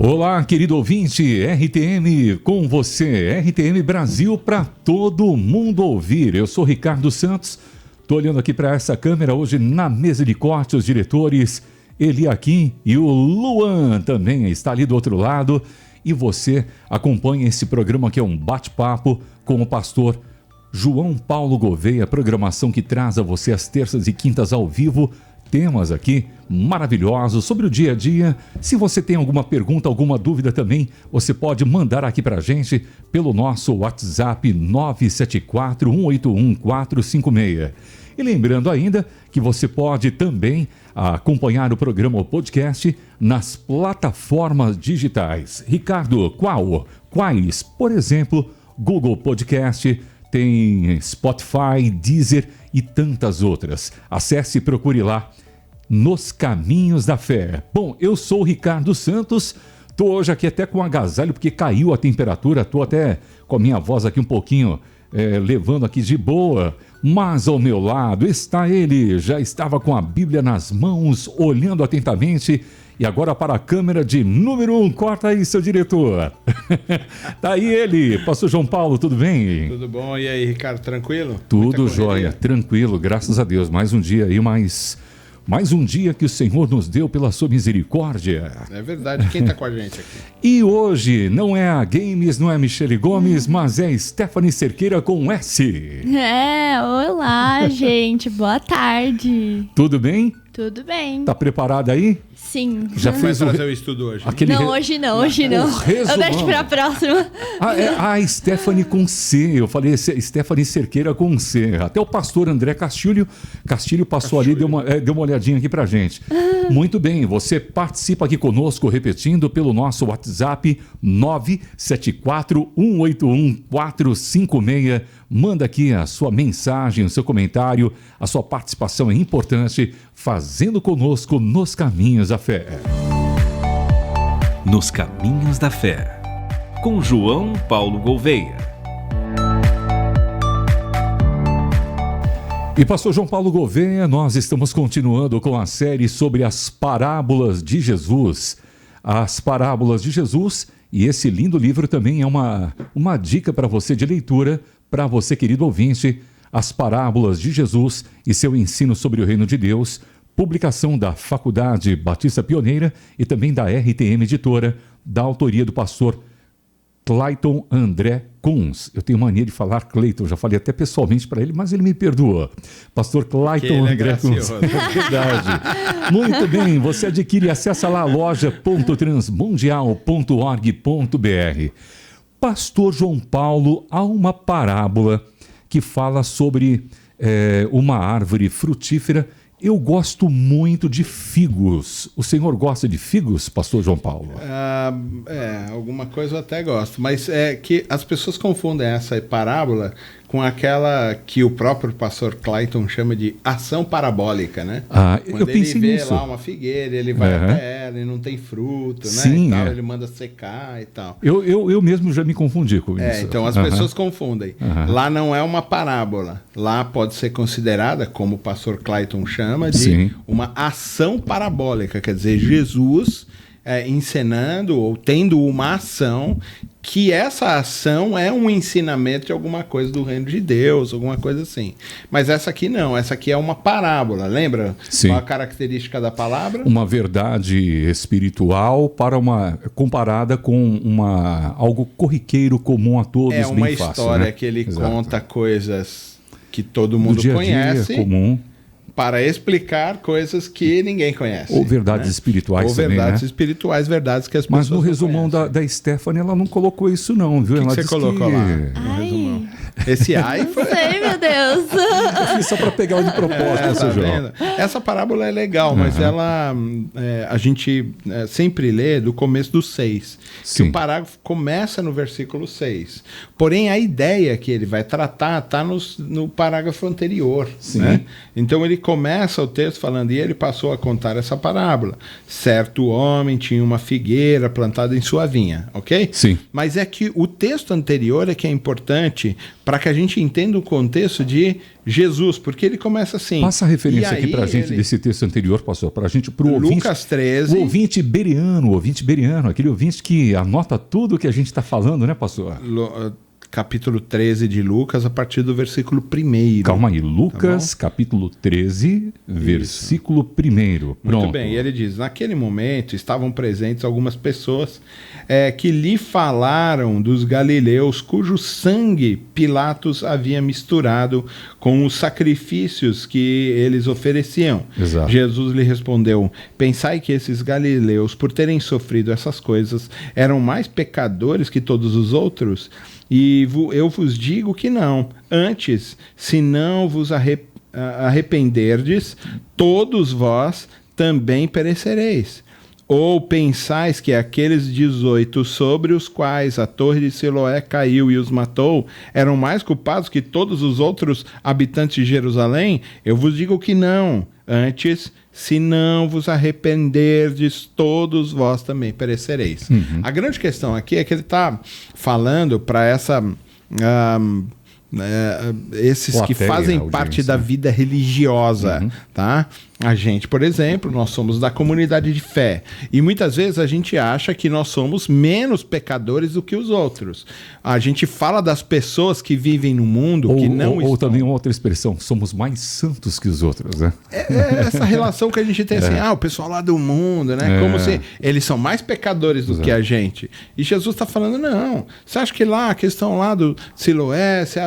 Olá, querido ouvinte, RTM com você, RTM Brasil para todo mundo ouvir. Eu sou Ricardo Santos, estou olhando aqui para essa câmera hoje na mesa de corte, os diretores Eliakim e o Luan também está ali do outro lado. E você acompanha esse programa que é um bate-papo com o pastor João Paulo Gouveia, programação que traz a você às terças e quintas ao vivo, temas aqui maravilhosos sobre o dia a dia. Se você tem alguma pergunta, alguma dúvida também, você pode mandar aqui pra gente pelo nosso WhatsApp 974-181-456. E lembrando ainda que você pode também acompanhar o programa ou podcast nas plataformas digitais. Ricardo, quais? Por exemplo, Google Podcast, tem Spotify, Deezer e tantas outras. Acesse e procure lá, Nos Caminhos da Fé. Bom, eu sou o Ricardo Santos, estou hoje aqui até com agasalho, porque caiu a temperatura, estou até com a minha voz aqui um pouquinho, levando aqui de boa, mas ao meu lado está ele, já estava com a Bíblia nas mãos, olhando atentamente, e agora para a câmera de número 1, corta aí, seu diretor. Tá aí ele, pastor João Paulo, tudo bem? Tudo bom, e aí, Ricardo, tranquilo? Tudo jóia, tranquilo, graças a Deus, mais um dia aí, mais um dia que o Senhor nos deu pela sua misericórdia. É verdade, quem tá com a gente aqui? E hoje não é a Games, não é a Michele Gomes, mas é Stephanie Cerqueira com S. Olá, gente, boa tarde. Tudo bem? Tudo bem. Tá preparada aí? Sim. Já fez trazer o estudo hoje? Hoje não. Eu deixo pra próxima. Stephanie com C. Eu falei Stephanie Cerqueira com C. Até o pastor André Castilho passou ali, deu uma olhadinha aqui pra gente. Muito bem, você participa aqui conosco, repetindo, pelo nosso WhatsApp 974-181-456. Manda aqui a sua mensagem, o seu comentário, a sua participação é importante, fazendo conosco Nos Caminhos da Fé. Nos Caminhos da Fé, com João Paulo Gouveia. E pastor João Paulo Gouveia, nós estamos continuando com a série sobre as parábolas de Jesus. As parábolas de Jesus, e esse lindo livro também é uma dica para você de leitura, para você, querido ouvinte, As Parábolas de Jesus e seu ensino sobre o Reino de Deus, publicação da Faculdade Batista Pioneira e também da RTM Editora, da autoria do pastor Clayton André Kunz. Eu tenho mania de falar Clayton, já falei até pessoalmente para ele, mas ele me perdoa. Pastor Clayton André Kunz. É verdade. Muito bem, você adquire e acessa lá a loja.transmundial.org.br. Pastor João Paulo, há uma parábola que fala sobre uma árvore frutífera. Eu gosto muito de figos. O senhor gosta de figos, pastor João Paulo? Alguma coisa eu até gosto, mas é que as pessoas confundem essa parábola com aquela que o próprio pastor Clayton chama de ação parabólica, né? Quando eu pensei ele vê nisso. lá uma figueira, ele vai até ela e não tem fruto, né? Sim, e tal, ele manda secar e tal. Eu mesmo já me confundi com isso. Então as pessoas confundem. Lá não é uma parábola. Lá pode ser considerada, como o pastor Clayton chama, de uma ação parabólica. Quer dizer, Jesus encenando ou tendo uma ação que essa ação é um ensinamento de alguma coisa do reino de Deus, alguma coisa assim. Mas essa aqui não, essa aqui é uma parábola, lembra? Sim. Qual a característica da palavra? Uma verdade espiritual comparada com algo corriqueiro comum a todos, bem fácil. É uma história, né? Que ele conta coisas que todo mundo conhece. Comum. Para explicar coisas que ninguém conhece. Ou verdades espirituais também, verdades espirituais, verdades que as pessoas Mas no resumão da Stephanie, ela não colocou isso não, viu? O que você colocou lá no resumão? Esse ai foi... Não sei, meu Deus. Eu fiz só para pegar ela de propósito, seu João. Essa parábola é legal, mas ela a gente sempre lê do começo do 6. Que o parágrafo começa no versículo 6. Porém, a ideia que ele vai tratar está no parágrafo anterior. Né? Então, ele começa o texto falando, e ele passou a contar essa parábola. Certo homem tinha uma figueira plantada em sua vinha, ok? Sim. Mas é que o texto anterior é que é importante para que a gente entenda o contexto de Jesus, porque ele começa assim... Passa a referência aqui para a gente desse texto anterior, pastor, para a gente, para o ouvinte... Lucas 13... O ouvinte beriano, aquele ouvinte que anota tudo que a gente está falando, né, pastor? Capítulo 13 de Lucas, a partir do versículo 1. Calma aí, Lucas, capítulo 13, versículo 1. Pronto. Muito bem, e ele diz, naquele momento estavam presentes algumas pessoas que lhe falaram dos galileus, cujo sangue Pilatos havia misturado com os sacrifícios que eles ofereciam. Exato. Jesus lhe respondeu, pensai que esses galileus, por terem sofrido essas coisas, eram mais pecadores que todos os outros? E eu vos digo que não. Antes, se não vos arrependerdes, todos vós também perecereis. Ou pensais que aqueles 18 sobre os quais a torre de Siloé caiu e os matou eram mais culpados que todos os outros habitantes de Jerusalém? Eu vos digo que não. Antes, se não vos arrependerdes, todos vós também perecereis. A grande questão aqui é que ele está falando para esses plateia, que fazem parte da vida religiosa, tá? A gente, por exemplo, nós somos da comunidade de fé. E muitas vezes a gente acha que nós somos menos pecadores do que os outros. A gente fala das pessoas que vivem no mundo que não estão... Ou também uma outra expressão, somos mais santos que os outros, né? É essa relação que a gente tem assim, o pessoal lá do mundo, né? Como se eles são mais pecadores do que a gente. E Jesus está falando, não. Você acha que lá, a questão lá do Siloé, você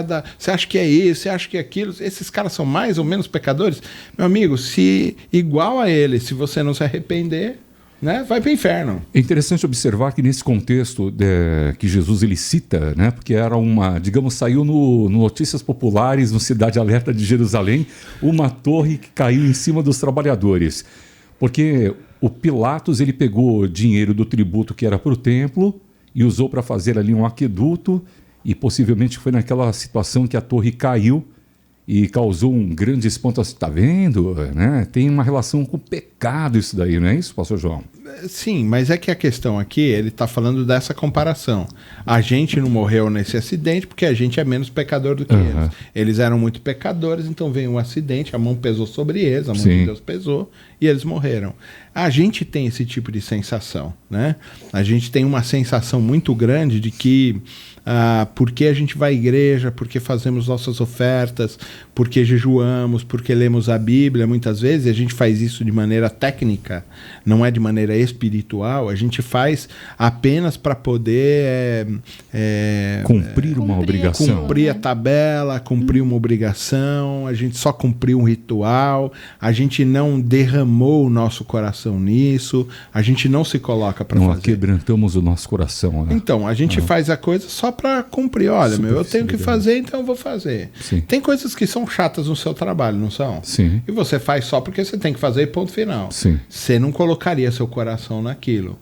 acha que é isso, você acha que é aquilo, esses caras são mais ou menos pecadores? Meu amigo, se igual a ele, se você não se arrepender, né, vai para o inferno. É interessante observar que nesse contexto que Jesus ele cita, né, porque era uma, digamos, saiu no Notícias Populares, no Cidade Alerta de Jerusalém, uma torre que caiu em cima dos trabalhadores. Porque o Pilatos ele pegou dinheiro do tributo que era para o templo e usou para fazer ali um aqueduto e possivelmente foi naquela situação que a torre caiu e causou um grande espanto. Está vendo? Né? Tem uma relação com o pecado isso daí, não é isso, pastor João? Sim, mas é que a questão aqui, ele está falando dessa comparação. A gente não morreu nesse acidente porque a gente é menos pecador do que eles. Eles eram muito pecadores, então veio um acidente, a mão pesou sobre eles, a mão de Deus pesou e eles morreram. A gente tem esse tipo de sensação, né? A gente tem uma sensação muito grande de que porque a gente vai à igreja, porque fazemos nossas ofertas, porque jejuamos, porque lemos a Bíblia, muitas vezes, e a gente faz isso de maneira técnica, não é de maneira espiritual, a gente faz apenas para poder cumprir uma obrigação. Cumprir a tabela, cumprir uma obrigação, a gente só cumpriu um ritual, a gente não derramou o nosso coração nisso, a gente não se coloca para fazer. Não quebrantamos o nosso coração. Né? Então, a gente faz a coisa só para cumprir. Olha, eu tenho que fazer, então eu vou fazer. Sim. Tem coisas que são chatas no seu trabalho, não são? Sim. E você faz só porque você tem que fazer, ponto final. Sim. Você não colocaria seu coração naquilo.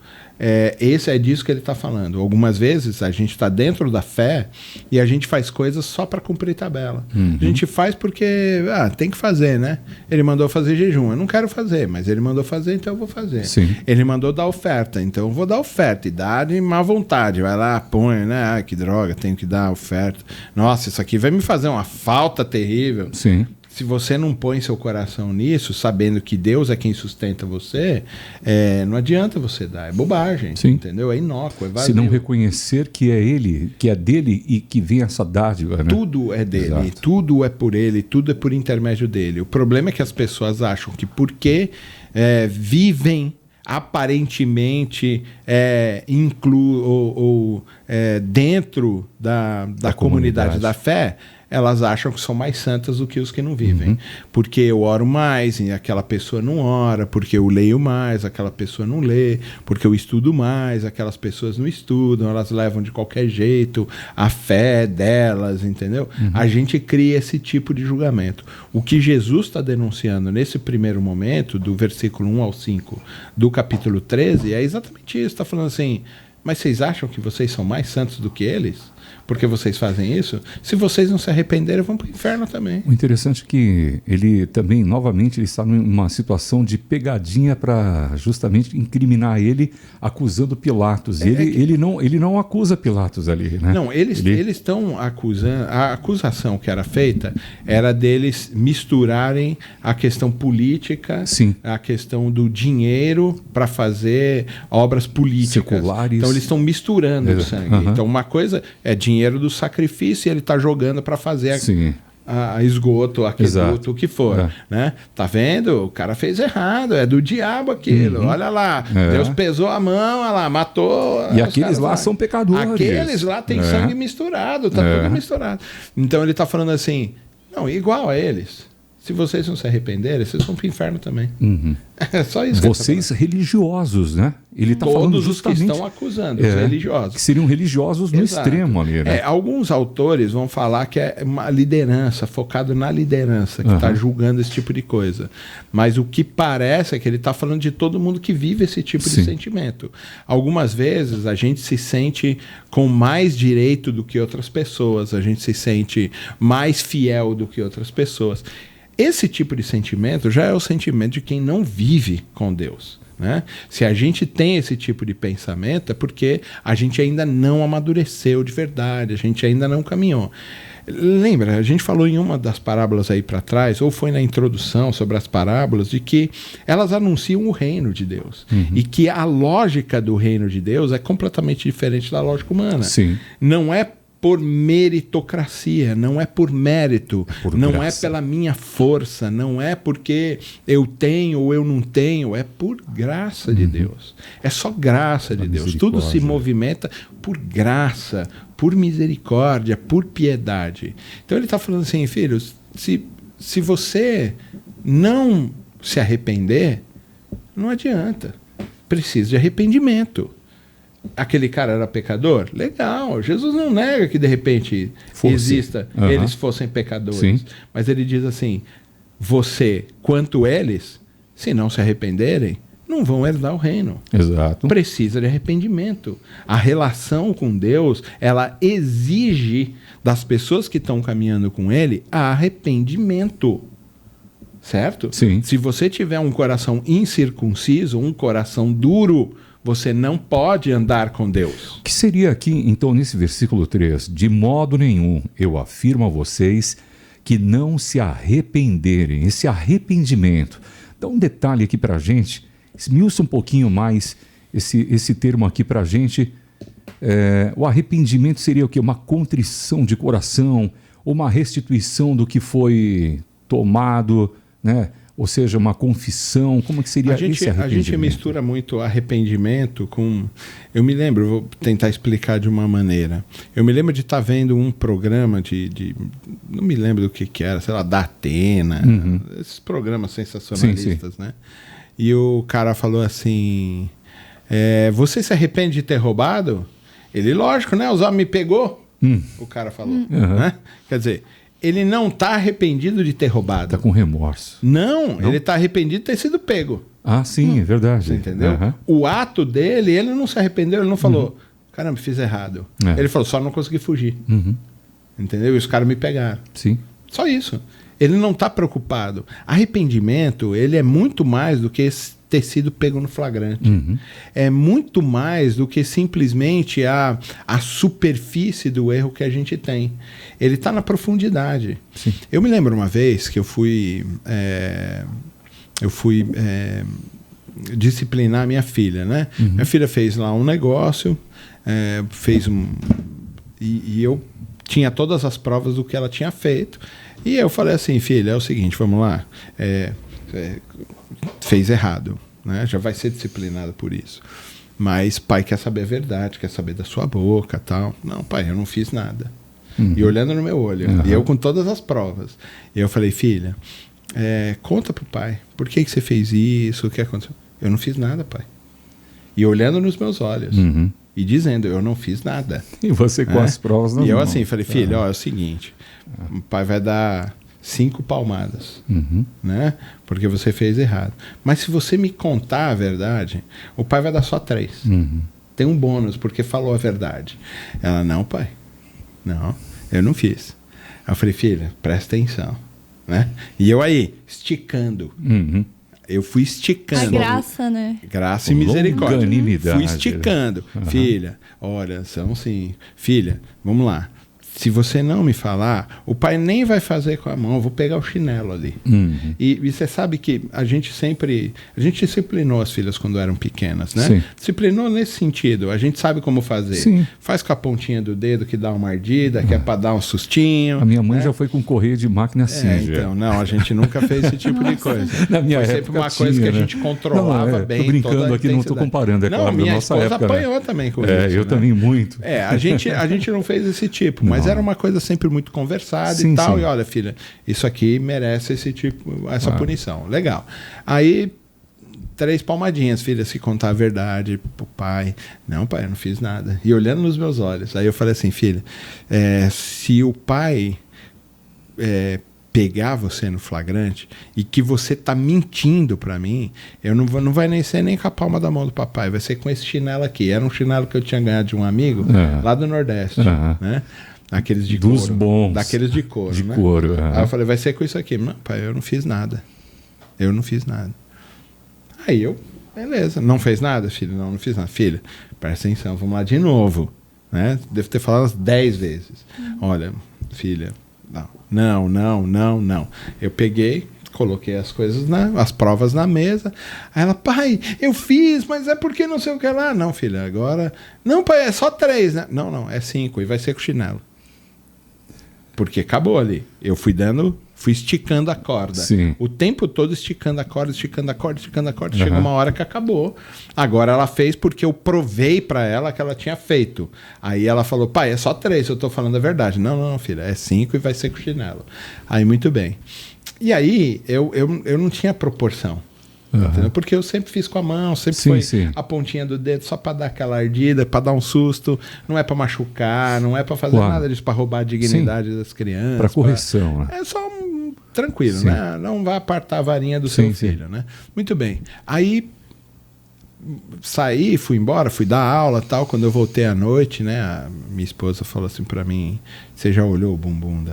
Esse é disso que ele está falando. Algumas vezes a gente está dentro da fé e a gente faz coisas só para cumprir tabela. A gente faz porque tem que fazer, né? Ele mandou fazer jejum, eu não quero fazer, mas ele mandou fazer, então eu vou fazer. Sim. Ele mandou dar oferta, então eu vou dar oferta e dá de má vontade. Vai lá, põe, né? Que droga, tenho que dar oferta. Nossa, isso aqui vai me fazer uma falta terrível. Sim. Se você não põe seu coração nisso, sabendo que Deus é quem sustenta você, não adianta você dar. É bobagem, entendeu? É inócuo, é vazio. Se não reconhecer que é Ele, que é dele e que vem essa dádiva, né? Tudo é dele, exato. Tudo é por Ele, tudo é por intermédio dele. O problema é que as pessoas acham que porque vivem aparentemente dentro da comunidade da fé, elas acham que são mais santas do que os que não vivem. Porque eu oro mais e aquela pessoa não ora, porque eu leio mais, aquela pessoa não lê, porque eu estudo mais, aquelas pessoas não estudam, elas levam de qualquer jeito a fé delas, entendeu? A gente cria esse tipo de julgamento. O que Jesus está denunciando nesse primeiro momento, do versículo 1 ao 5 do capítulo 13, é exatamente isso. Está falando assim, mas vocês acham que vocês são mais santos do que eles? porque vocês fazem isso. Se vocês não se arrependerem, vão para o inferno também. O interessante é que ele também, novamente, ele está numa situação de pegadinha para justamente incriminar ele, acusando Pilatos. Ele não acusa Pilatos ali, né? Não, eles estão acusando... A acusação que era feita era deles misturarem a questão política, sim, a questão do dinheiro para fazer obras políticas. Seculares. Então eles estão misturando o sangue. Então uma coisa é dinheiro do sacrifício e ele está jogando para fazer a esgoto, aqueduto, o que for. Né? Tá vendo? O cara fez errado, é do diabo aquilo. Olha lá, Deus pesou a mão, olha lá, matou. E aqueles lá são pecadores. Aqueles lá tem sangue misturado, tá tudo misturado. Então ele está falando assim, não, igual a eles. Se vocês não se arrependerem, vocês vão para o inferno também. É só isso. Vocês religiosos, né? Ele está falando justamente... Todos os que estão acusando, os religiosos. Que seriam religiosos no extremo ali, né? Alguns autores vão falar que é uma liderança, focado na liderança, que está julgando esse tipo de coisa. Mas o que parece é que ele está falando de todo mundo que vive esse tipo de sentimento. Algumas vezes a gente se sente com mais direito do que outras pessoas, a gente se sente mais fiel do que outras pessoas. Esse tipo de sentimento já é o sentimento de quem não vive com Deus. Né? Se a gente tem esse tipo de pensamento é porque a gente ainda não amadureceu de verdade, a gente ainda não caminhou. Lembra, a gente falou em uma das parábolas aí para trás, ou foi na introdução sobre as parábolas, de que elas anunciam o reino de Deus. E que a lógica do reino de Deus é completamente diferente da lógica humana. Sim. Não é por meritocracia, não é por mérito, não graça. É pela minha força, não é porque eu tenho ou eu não tenho, é por graça de Deus. É só graça de Deus. Tudo se movimenta por graça, por misericórdia, por piedade. Então ele está falando assim, filhos, se você não se arrepender, não adianta. Precisa de arrependimento. Aquele cara era pecador? Legal. Jesus não nega que de repente eles fossem pecadores. Sim. Mas ele diz assim, você, quanto eles, se não se arrependerem, não vão herdar o reino. Exato. Precisa de arrependimento. A relação com Deus, ela exige das pessoas que estão caminhando com ele arrependimento. Certo? Sim. Se você tiver um coração incircunciso, um coração duro, você não pode andar com Deus. O que seria aqui, então, nesse versículo 3? De modo nenhum, eu afirmo a vocês que não se arrependerem. Esse arrependimento. Dá um detalhe aqui para a gente. Esmiuça um pouquinho mais esse termo aqui para a gente. O arrependimento seria o quê? Uma contrição de coração, uma restituição do que foi tomado, né? Ou seja, uma confissão, como que seria esse arrependimento? A gente mistura muito arrependimento com... Eu me lembro, vou tentar explicar de uma maneira. Eu me lembro de estar vendo um programa não me lembro do que era, sei lá, da Atena, esses programas sensacionalistas, né? E o cara falou assim, você se arrepende de ter roubado? Ele, lógico, né? Os homens me pegou, o cara falou. Né? Quer dizer... Ele não está arrependido de ter roubado. Está com remorso. Não, ele está arrependido de ter sido pego. Ah, sim, é verdade. Você entendeu? O ato dele, ele não se arrependeu, ele não falou, caramba, fiz errado. Ele falou, só não consegui fugir. Entendeu? E os caras me pegaram. Sim. Só isso. Ele não está preocupado. Arrependimento, ele é muito mais do que ter sido pego no flagrante. É muito mais do que simplesmente a superfície do erro que a gente tem. Ele está na profundidade. Sim. Eu me lembro uma vez que eu fui disciplinar minha filha, né? Minha filha fez lá um negócio, e eu tinha todas as provas do que ela tinha feito. E eu falei assim, filha, é o seguinte, vamos lá, fez errado, né? Já vai ser disciplinada por isso. Mas pai quer saber a verdade, quer saber da sua boca, tal. Não, pai, eu não fiz nada. E olhando no meu olho, e eu com todas as provas. E eu falei, filha, conta pro pai, por que você fez isso, o que aconteceu? Eu não fiz nada, pai. E olhando nos meus olhos, e dizendo, eu não fiz nada. E você com as provas não. E eu assim, falei, filha, ó, é o seguinte, o pai vai dar 5 palmadas, né? Porque você fez errado. Mas se você me contar a verdade, o pai vai dar só 3. Tem um bônus, porque falou a verdade. Ela, não, pai, Não, eu não fiz. Aí eu falei, filha, presta atenção. Né? E eu aí, esticando. Eu fui esticando. A graça, né? Graça e misericórdia. Longanimidade. Fui esticando. Filha, olha, são assim. Filha, vamos lá. Se você não me falar, o pai nem vai fazer com a mão, eu vou pegar o chinelo ali. E você sabe que a gente disciplinou as filhas quando eram pequenas, né? Sim. Disciplinou nesse sentido, a gente sabe como fazer. Sim. Faz com a pontinha do dedo que dá uma ardida, que é para dar um sustinho. A minha mãe né? já foi com correia de máquina cinza. Então, não, a gente nunca fez esse tipo de coisa. Na minha Foi época sempre uma coisa que a gente controlava bem. Tô brincando aqui, não estou comparando, é não, claro, minha nossa esposa época, apanhou né? também com isso. Eu também muito. A gente não fez esse tipo, mas era uma coisa sempre muito conversada e tal. Sim. E olha, filha, isso aqui merece esse tipo, essa punição. Legal. Aí, 3 palmadinhas, filha, se contar a verdade pro pai. Não, pai, eu não fiz nada. E olhando nos meus olhos. Aí eu falei assim, filha, se o pai pegar você no flagrante e que você tá mentindo pra mim, eu não vai nem ser nem com a palma da mão do papai, vai ser com esse chinelo aqui. Era um chinelo que eu tinha ganhado de um amigo lá do Nordeste, né? Aqueles de dos couro. Bons. Daqueles de couro, de né? couro. Aí eu falei, vai ser com isso aqui. Não, pai, eu não fiz nada. Eu não fiz nada. Aí eu, beleza. Não fez nada, filho? Não fiz nada. Filha, presta atenção, vamos lá de novo. Né? Devo ter falado umas 10 vezes. Olha, filha, não. Eu peguei, coloquei as coisas, as provas na mesa. Aí ela, pai, eu fiz, mas é porque não sei o que lá. Não, filha, agora... Não, pai, é só 3, né? Não, é 5 e vai ser com chinelo. Porque acabou ali. Eu fui esticando a corda. Sim. O tempo todo esticando a corda. Chegou uma hora que acabou. Agora ela fez porque eu provei pra ela que ela tinha feito. Aí ela falou, pai, é só 3, eu tô falando a verdade. Não, filha, é 5 e vai ser com chinelo. Aí, muito bem. E aí, eu não tinha proporção. Entendeu? Porque eu sempre fiz com a mão, sempre foi a pontinha do dedo só para dar aquela ardida, para dar um susto, não é para machucar, não é para fazer nada disso, para roubar a dignidade das crianças. Para correção. Né? É só tranquilo, né? Não vai apartar a varinha do seu filho, né? Muito bem. Aí saí, fui embora, fui dar aula e tal. Quando eu voltei à noite, né? A minha esposa falou assim para mim, você já olhou o bumbum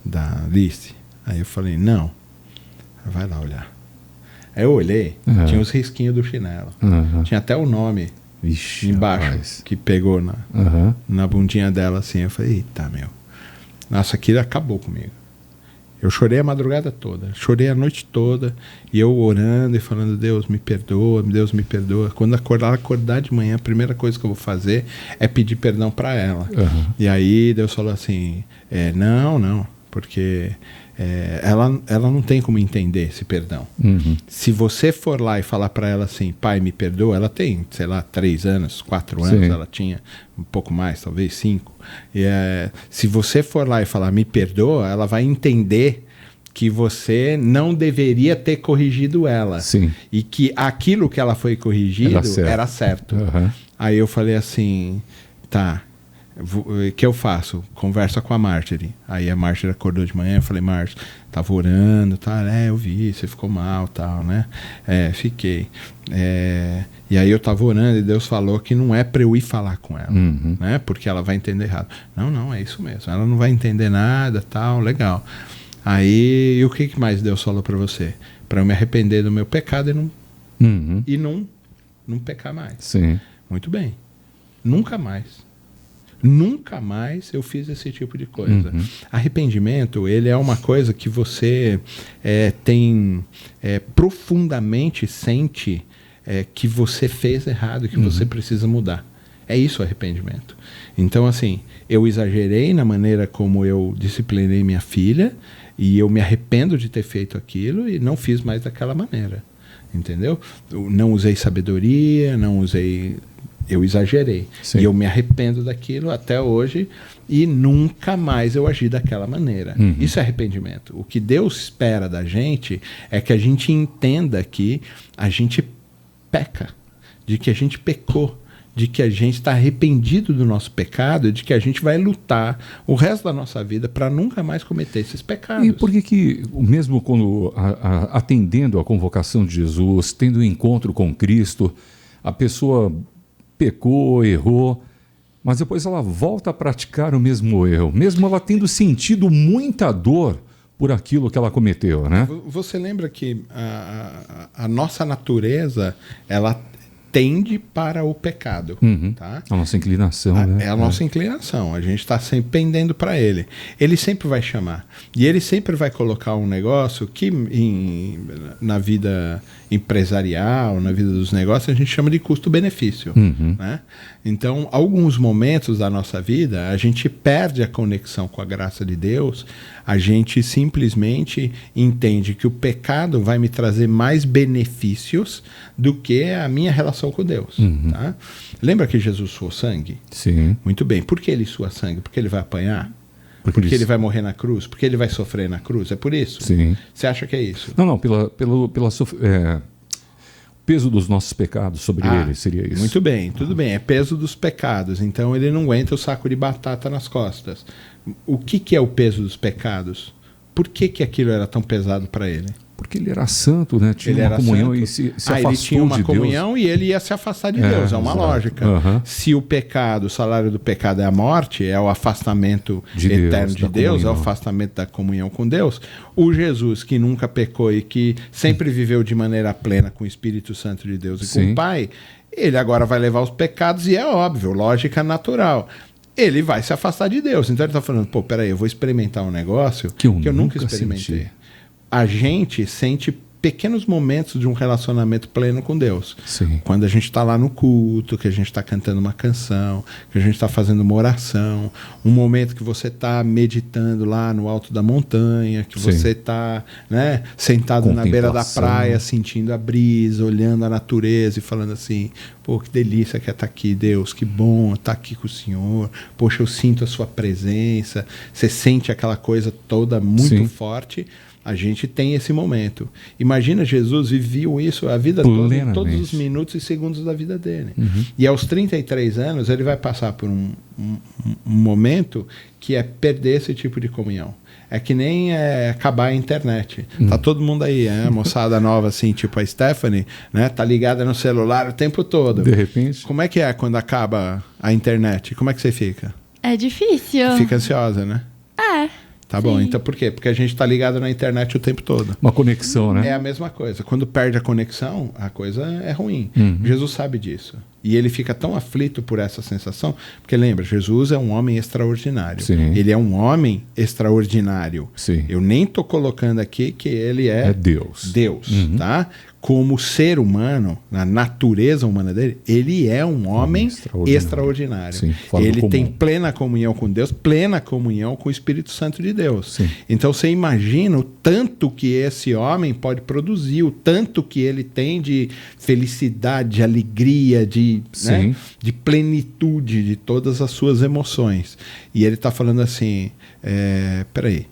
da Alice? Aí eu falei, não. Vai lá olhar. Aí eu olhei, tinha os risquinhos do chinelo. Tinha até o nome embaixo, que pegou na bundinha dela assim. Eu falei, eita, meu. Nossa, aquilo acabou comigo. Eu chorei a madrugada toda, chorei a noite toda, e eu orando e falando, Deus me perdoa. Quando acordar de manhã, a primeira coisa que eu vou fazer é pedir perdão para ela. E aí Deus falou assim, não, porque... ela não tem como entender esse perdão. Se você for lá e falar para ela assim, pai, me perdoa, ela tem, sei lá, 3 anos, 4 anos, ela tinha um pouco mais, talvez 5. Se você for lá e falar, me perdoa, ela vai entender que você não deveria ter corrigido ela. E que aquilo que ela foi corrigido era certo. Aí eu falei assim, tá... O que eu faço? Conversa com a Marjorie. Aí a Marjorie acordou de manhã, eu falei, Marjorie, tava orando, tá? Eu vi, você ficou mal, tal, né? Fiquei. E aí eu tava orando e Deus falou que não é para eu ir falar com ela, né? Porque ela vai entender errado. Não, é isso mesmo. Ela não vai entender nada, tal, legal. Aí, e o que mais Deus falou para você? Para eu me arrepender do meu pecado e não pecar mais. Muito bem. Nunca mais eu fiz esse tipo de coisa. Arrependimento, ele é uma coisa que você profundamente sente que você fez errado, que você precisa mudar. É isso o arrependimento. Então, assim, eu exagerei na maneira como eu disciplinei minha filha e eu me arrependo de ter feito aquilo e não fiz mais daquela maneira. Entendeu? Eu não usei sabedoria, eu exagerei. E eu me arrependo daquilo até hoje e nunca mais eu agi daquela maneira. Isso é arrependimento. O que Deus espera da gente é que a gente entenda que a gente peca, de que a gente pecou, de que a gente está arrependido do nosso pecado e de que a gente vai lutar o resto da nossa vida para nunca mais cometer esses pecados. E por que mesmo quando atendendo à convocação de Jesus, tendo um encontro com Cristo, a pessoa pecou, errou, mas depois ela volta a praticar o mesmo erro, mesmo ela tendo sentido muita dor por aquilo que ela cometeu, né? Você lembra que a nossa natureza, ela tende para o pecado. Tá? A nossa inclinação. Né? É a nossa inclinação. A gente está sempre pendendo para ele. Ele sempre vai chamar. E ele sempre vai colocar um negócio que na vida empresarial, na vida dos negócios, a gente chama de custo-benefício. Né? Então, alguns momentos da nossa vida, a gente perde a conexão com a graça de Deus, a gente simplesmente entende que o pecado vai me trazer mais benefícios do que a minha relação com Deus. Tá? Lembra que Jesus suou sangue? Sim. Muito bem. Por que ele sua sangue? Porque ele vai apanhar? Porque ele vai morrer na cruz? Porque ele vai sofrer na cruz? É por isso? Sim. Você acha que é isso? Não, pelo peso dos nossos pecados sobre ele, seria isso. Muito bem, tudo bem. É peso dos pecados. Então ele não aguenta o saco de batata nas costas. O que é o peso dos pecados? Por que aquilo era tão pesado para ele? Porque ele era santo, né? Tinha uma comunhão santo. E se afastou ele tinha uma de comunhão Deus. E ele ia se afastar de Deus. É uma lógica. Se o pecado, o salário do pecado é a morte, é o afastamento eterno de Deus, é o afastamento da comunhão com Deus, o Jesus que nunca pecou e que sempre viveu de maneira plena com o Espírito Santo de Deus e com o Pai, ele agora vai levar os pecados e é óbvio, lógica natural. Ele vai se afastar de Deus. Então ele está falando, peraí, eu vou experimentar um negócio que eu nunca experimentei. Senti. A gente sente pequenos momentos de um relacionamento pleno com Deus. Sim. Quando a gente está lá no culto, que a gente está cantando uma canção, que a gente está fazendo uma oração, um momento que você está meditando lá no alto da montanha, que você está, né, sentado na beira da praia, sentindo a brisa, olhando a natureza e falando assim, que delícia que é estar aqui, Deus, que bom estar aqui com o Senhor, poxa, eu sinto a sua presença, você sente aquela coisa toda muito forte. A gente tem esse momento. Imagina, Jesus viveu isso a vida toda, em todos os minutos e segundos da vida dele. E aos 33 anos, ele vai passar por um momento que é perder esse tipo de comunhão. É que nem acabar a internet. Tá todo mundo aí, moçada nova, assim, tipo a Stephanie, né? Tá ligada no celular o tempo todo. De repente. Como é que é quando acaba a internet? Como é que você fica? É difícil. Fica ansiosa, né? Tá bom, Sim. então por quê? Porque a gente tá ligado na internet o tempo todo. Uma conexão, né? É a mesma coisa. Quando perde a conexão, a coisa é ruim. Jesus sabe disso. E ele fica tão aflito por essa sensação, porque lembra, Jesus é um homem extraordinário. Sim. Ele é um homem extraordinário. Sim. Eu nem tô colocando aqui que ele é Deus. Deus, tá? Como ser humano, na natureza humana dele, ele é um homem extraordinário. Sim, ele tem plena comunhão com Deus, plena comunhão com o Espírito Santo de Deus. Sim. Então você imagina o tanto que esse homem pode produzir, o tanto que ele tem de felicidade, de alegria, de plenitude de todas as suas emoções. E ele está falando assim, peraí,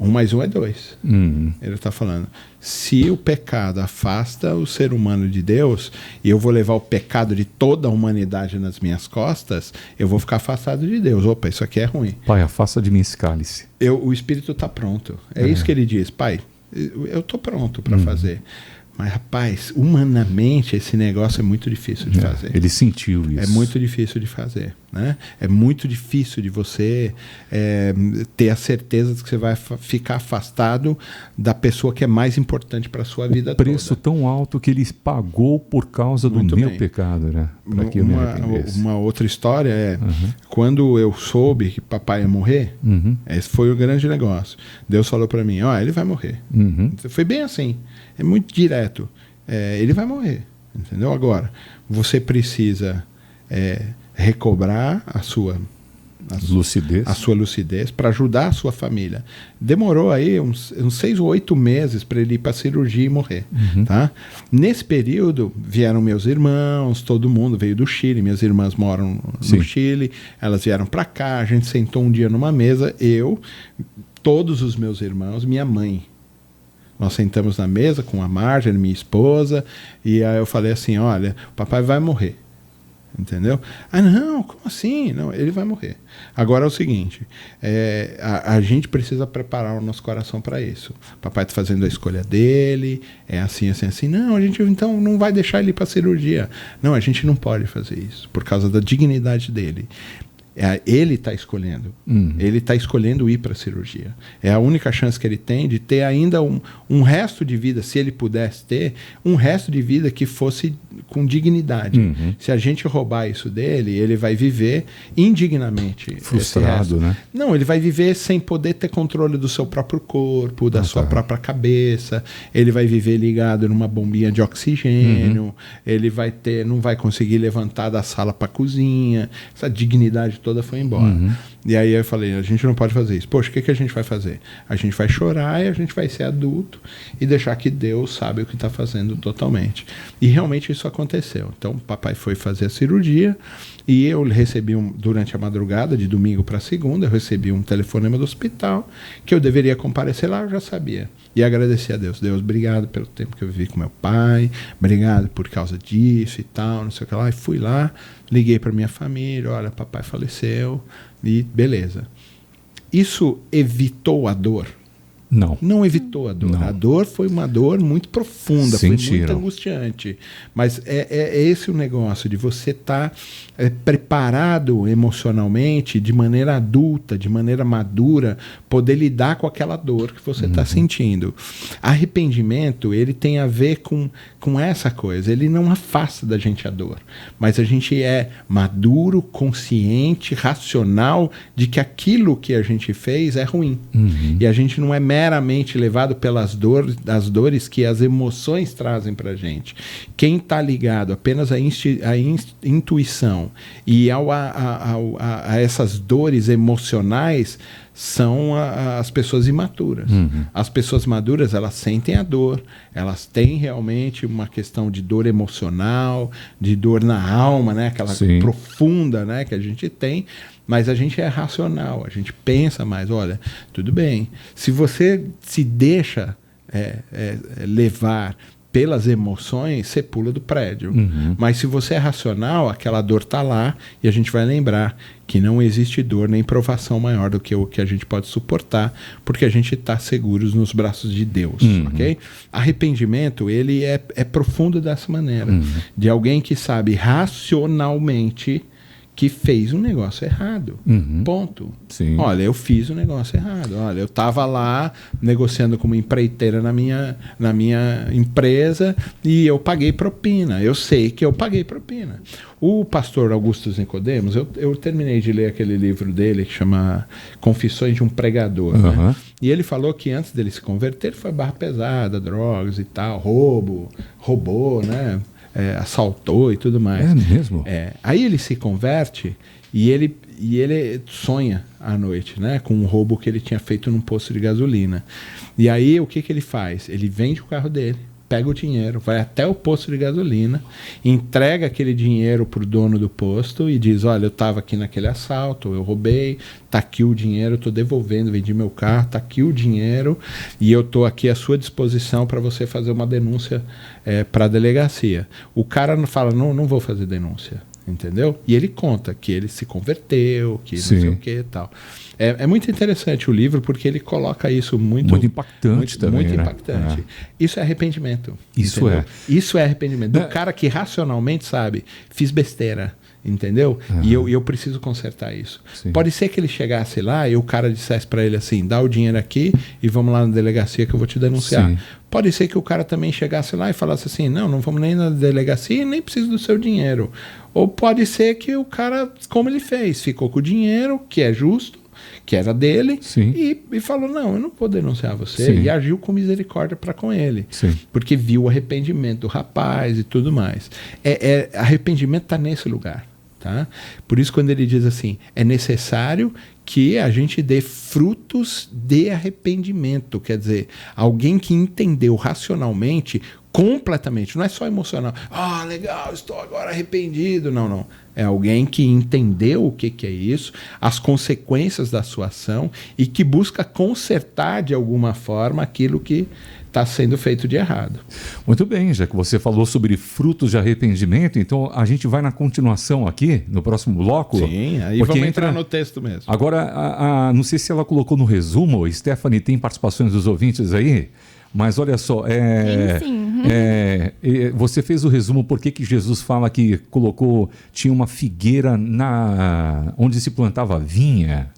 1 mais 1 é 2. Ele está falando, se o pecado afasta o ser humano de Deus, e eu vou levar o pecado de toda a humanidade nas minhas costas, eu vou ficar afastado de Deus. Opa, isso aqui é ruim. Pai, afasta de mim esse cálice. O Espírito está pronto. É isso que ele diz. Pai, eu estou pronto para fazer. Mas, rapaz, humanamente esse negócio é muito difícil de fazer. Ele sentiu isso. É muito difícil de fazer. Né? É muito difícil de você ter a certeza de que você vai ficar afastado da pessoa que é mais importante para a sua vida toda. O preço tão alto que ele pagou por causa do meu pecado. Né? Uma outra história é, quando eu soube que papai ia morrer, esse foi o grande negócio. Deus falou para mim, ele vai morrer. Foi bem assim. É muito direto. Ele vai morrer. Entendeu? Agora, você precisa recobrar a sua lucidez para ajudar a sua família. Demorou aí uns 6 ou 8 meses para ele ir para a cirurgia e morrer. Tá? Nesse período, vieram meus irmãos, todo mundo veio do Chile, minhas irmãs moram no Chile, elas vieram para cá, a gente sentou um dia numa mesa, eu, todos os meus irmãos, minha mãe. Nós sentamos na mesa com a Marjorie, minha esposa, e aí eu falei assim, olha, o papai vai morrer. Entendeu? Ah, não, como assim? Não, ele vai morrer. Agora é o seguinte, a gente precisa preparar o nosso coração para isso. O papai está fazendo a escolha dele, é assim, assim, assim. Não, a gente então não vai deixar ele ir para a cirurgia. Não, a gente não pode fazer isso, por causa da dignidade dele. Ele está escolhendo. Ele está escolhendo ir para a cirurgia. É a única chance que ele tem de ter ainda um resto de vida, se ele pudesse ter, um resto de vida que fosse com dignidade. Se a gente roubar isso dele, ele vai viver indignamente. Frustrado, né? Não, ele vai viver sem poder ter controle do seu próprio corpo, da sua própria cabeça. Ele vai viver ligado numa bombinha de oxigênio. Ele não vai conseguir levantar da sala para a cozinha. Essa dignidade toda foi embora. E aí eu falei, a gente não pode fazer isso. Poxa, o que a gente vai fazer? A gente vai chorar e a gente vai ser adulto e deixar que Deus sabe o que está fazendo totalmente. E realmente isso aconteceu. Então o papai foi fazer a cirurgia e eu recebi, durante a madrugada, de domingo para segunda, eu recebi um telefonema do hospital que eu deveria comparecer lá, eu já sabia. E agradeci a Deus. Deus, obrigado pelo tempo que eu vivi com meu pai, obrigado por causa disso e tal, não sei o que lá. E fui lá, liguei para minha família, olha, papai faleceu e beleza. Isso evitou a dor? Não. Não evitou a dor. Não. A dor foi uma dor muito profunda, foi muito angustiante. Mas é esse o negócio de você estar preparado emocionalmente, de maneira adulta, de maneira madura, poder lidar com aquela dor que você está sentindo. Arrependimento, ele tem a ver com essa coisa. Ele não afasta da gente a dor. Mas a gente é maduro, consciente, racional de que aquilo que a gente fez é ruim. E a gente não é meramente levado pelas dores que as emoções trazem para a gente. Quem está ligado apenas à intuição e a essas dores emocionais são as pessoas imaturas. As pessoas maduras, elas sentem a dor, elas têm realmente uma questão de dor emocional, de dor na alma, né? Aquela profunda, né, que a gente tem. Mas a gente é racional, a gente pensa mais, olha, tudo bem. Se você se deixa levar pelas emoções, você pula do prédio. Mas se você é racional, aquela dor está lá e a gente vai lembrar que não existe dor nem provação maior do que o que a gente pode suportar, porque a gente está seguros nos braços de Deus. Ok? Arrependimento, ele é profundo dessa maneira. De alguém que sabe racionalmente que fez um negócio errado. Ponto. Sim. Olha, eu fiz um negócio errado. Olha, eu estava lá negociando com uma empreiteira na minha empresa e eu paguei propina. Eu sei que eu paguei propina. O pastor Augusto Nicodemos, eu terminei de ler aquele livro dele que chama Confissões de um Pregador. Né? E ele falou que antes dele se converter, ele foi barra pesada, drogas e tal, roubou, né? Assaltou e tudo mais. É mesmo? Aí ele se converte e ele sonha à noite, né, com um roubo que ele tinha feito num posto de gasolina. E aí o que ele faz? Ele vende o carro dele, pega o dinheiro, vai até o posto de gasolina, entrega aquele dinheiro para o dono do posto e diz, olha, eu estava aqui naquele assalto, eu roubei, está aqui o dinheiro, estou devolvendo, vendi meu carro, está aqui o dinheiro e eu estou aqui à sua disposição para você fazer uma denúncia para a delegacia. O cara fala, não vou fazer denúncia, entendeu? E ele conta que ele se converteu, que não sei o que e tal. É muito interessante o livro porque ele coloca isso muito impactante também. Muito impactante. Isso é arrependimento. Isso entendeu? Isso é arrependimento. Do cara que racionalmente sabe, fiz besteira. Entendeu? E eu preciso consertar isso. Sim. Pode ser que ele chegasse lá e o cara dissesse para ele assim, dá o dinheiro aqui e vamos lá na delegacia que eu vou te denunciar. Sim. Pode ser que o cara também chegasse lá e falasse assim, não vamos nem na delegacia e nem preciso do seu dinheiro. Ou pode ser que o cara, como ele fez, ficou com o dinheiro, que é justo, que era dele, e falou, não, eu não vou denunciar você, e agiu com misericórdia para com ele, porque viu o arrependimento do rapaz e tudo mais. Arrependimento está nesse lugar. Tá? Por isso quando ele diz assim, é necessário que a gente dê frutos de arrependimento, quer dizer, alguém que entendeu racionalmente, completamente, não é só emocional, legal, estou agora arrependido, não, é alguém que entendeu o que é isso, as consequências da sua ação e que busca consertar de alguma forma aquilo que está sendo feito de errado. Muito bem, já que você falou sobre frutos de arrependimento, então a gente vai na continuação aqui, no próximo bloco. Sim, aí vamos entrar no texto mesmo. Agora, não sei se ela colocou no resumo, Stephanie, tem participações dos ouvintes aí? Mas olha só, sim. Você fez o resumo por que Jesus fala que tinha uma figueira onde se plantava vinha.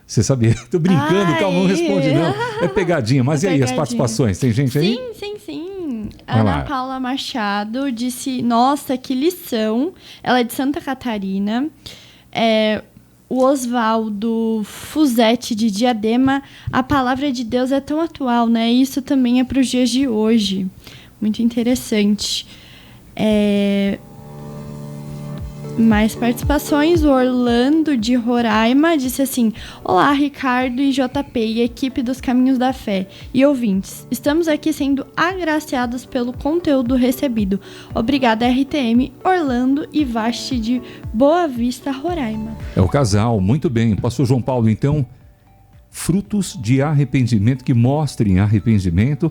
Você sabia? Tô brincando, calma, não responde não. É pegadinha, mas e aí, as participações? Tem gente aí? Sim. Ana Paula Machado disse, nossa, que lição. Ela é de Santa Catarina. O Oswaldo Fuzetti, de Diadema, a palavra de Deus é tão atual, né? Isso também é para os dias de hoje. Muito interessante. Mais participações. O Orlando, de Roraima, disse assim: olá, Ricardo e JP e equipe dos Caminhos da Fé e ouvintes. Estamos aqui sendo agraciados pelo conteúdo recebido. Obrigada, RTM, Orlando e Vasti, de Boa Vista, Roraima. É o casal, muito bem. Pastor João Paulo, então, frutos de arrependimento que mostrem arrependimento,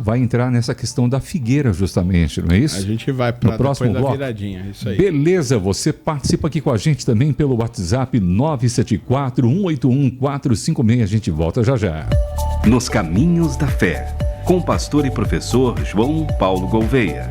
vai entrar nessa questão da figueira, justamente, não é isso? A gente vai para depois da viradinha, isso aí. Beleza, você participa aqui com a gente também pelo WhatsApp 974-181-456. A gente volta já já. Nos Caminhos da Fé, com o pastor e professor João Paulo Gouveia.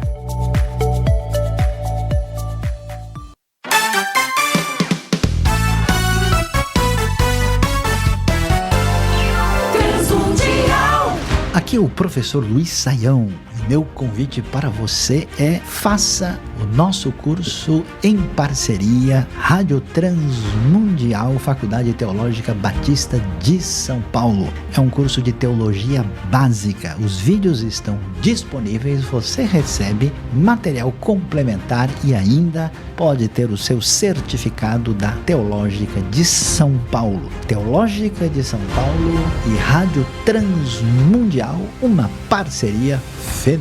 Aqui é o professor Luiz Saião. Meu convite para você é: faça o nosso curso em parceria Rádio Transmundial, Faculdade Teológica Batista de São Paulo. É um curso de teologia básica. Os vídeos estão disponíveis, você recebe material complementar e ainda pode ter o seu certificado da Teológica de São Paulo. Teológica de São Paulo e Rádio Transmundial, uma parceria fenomenal.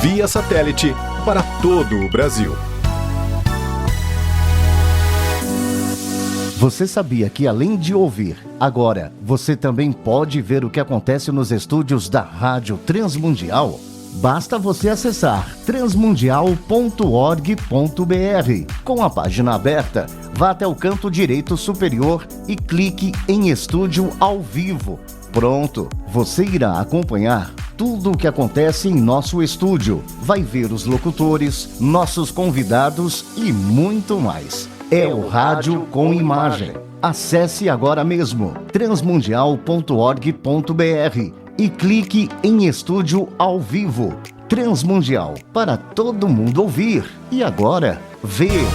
Via satélite para todo o Brasil. Você sabia que, além de ouvir, agora você também pode ver o que acontece nos estúdios da Rádio Transmundial? Basta você acessar transmundial.org.br. Com a página aberta, vá até o canto direito superior e clique em Estúdio ao Vivo. Pronto, você irá acompanhar tudo o que acontece em nosso estúdio. Vai ver os locutores, nossos convidados e muito mais. É o rádio com imagem. Acesse agora mesmo transmundial.org.br e clique em Estúdio ao Vivo. Transmundial, para todo mundo ouvir e agora ver.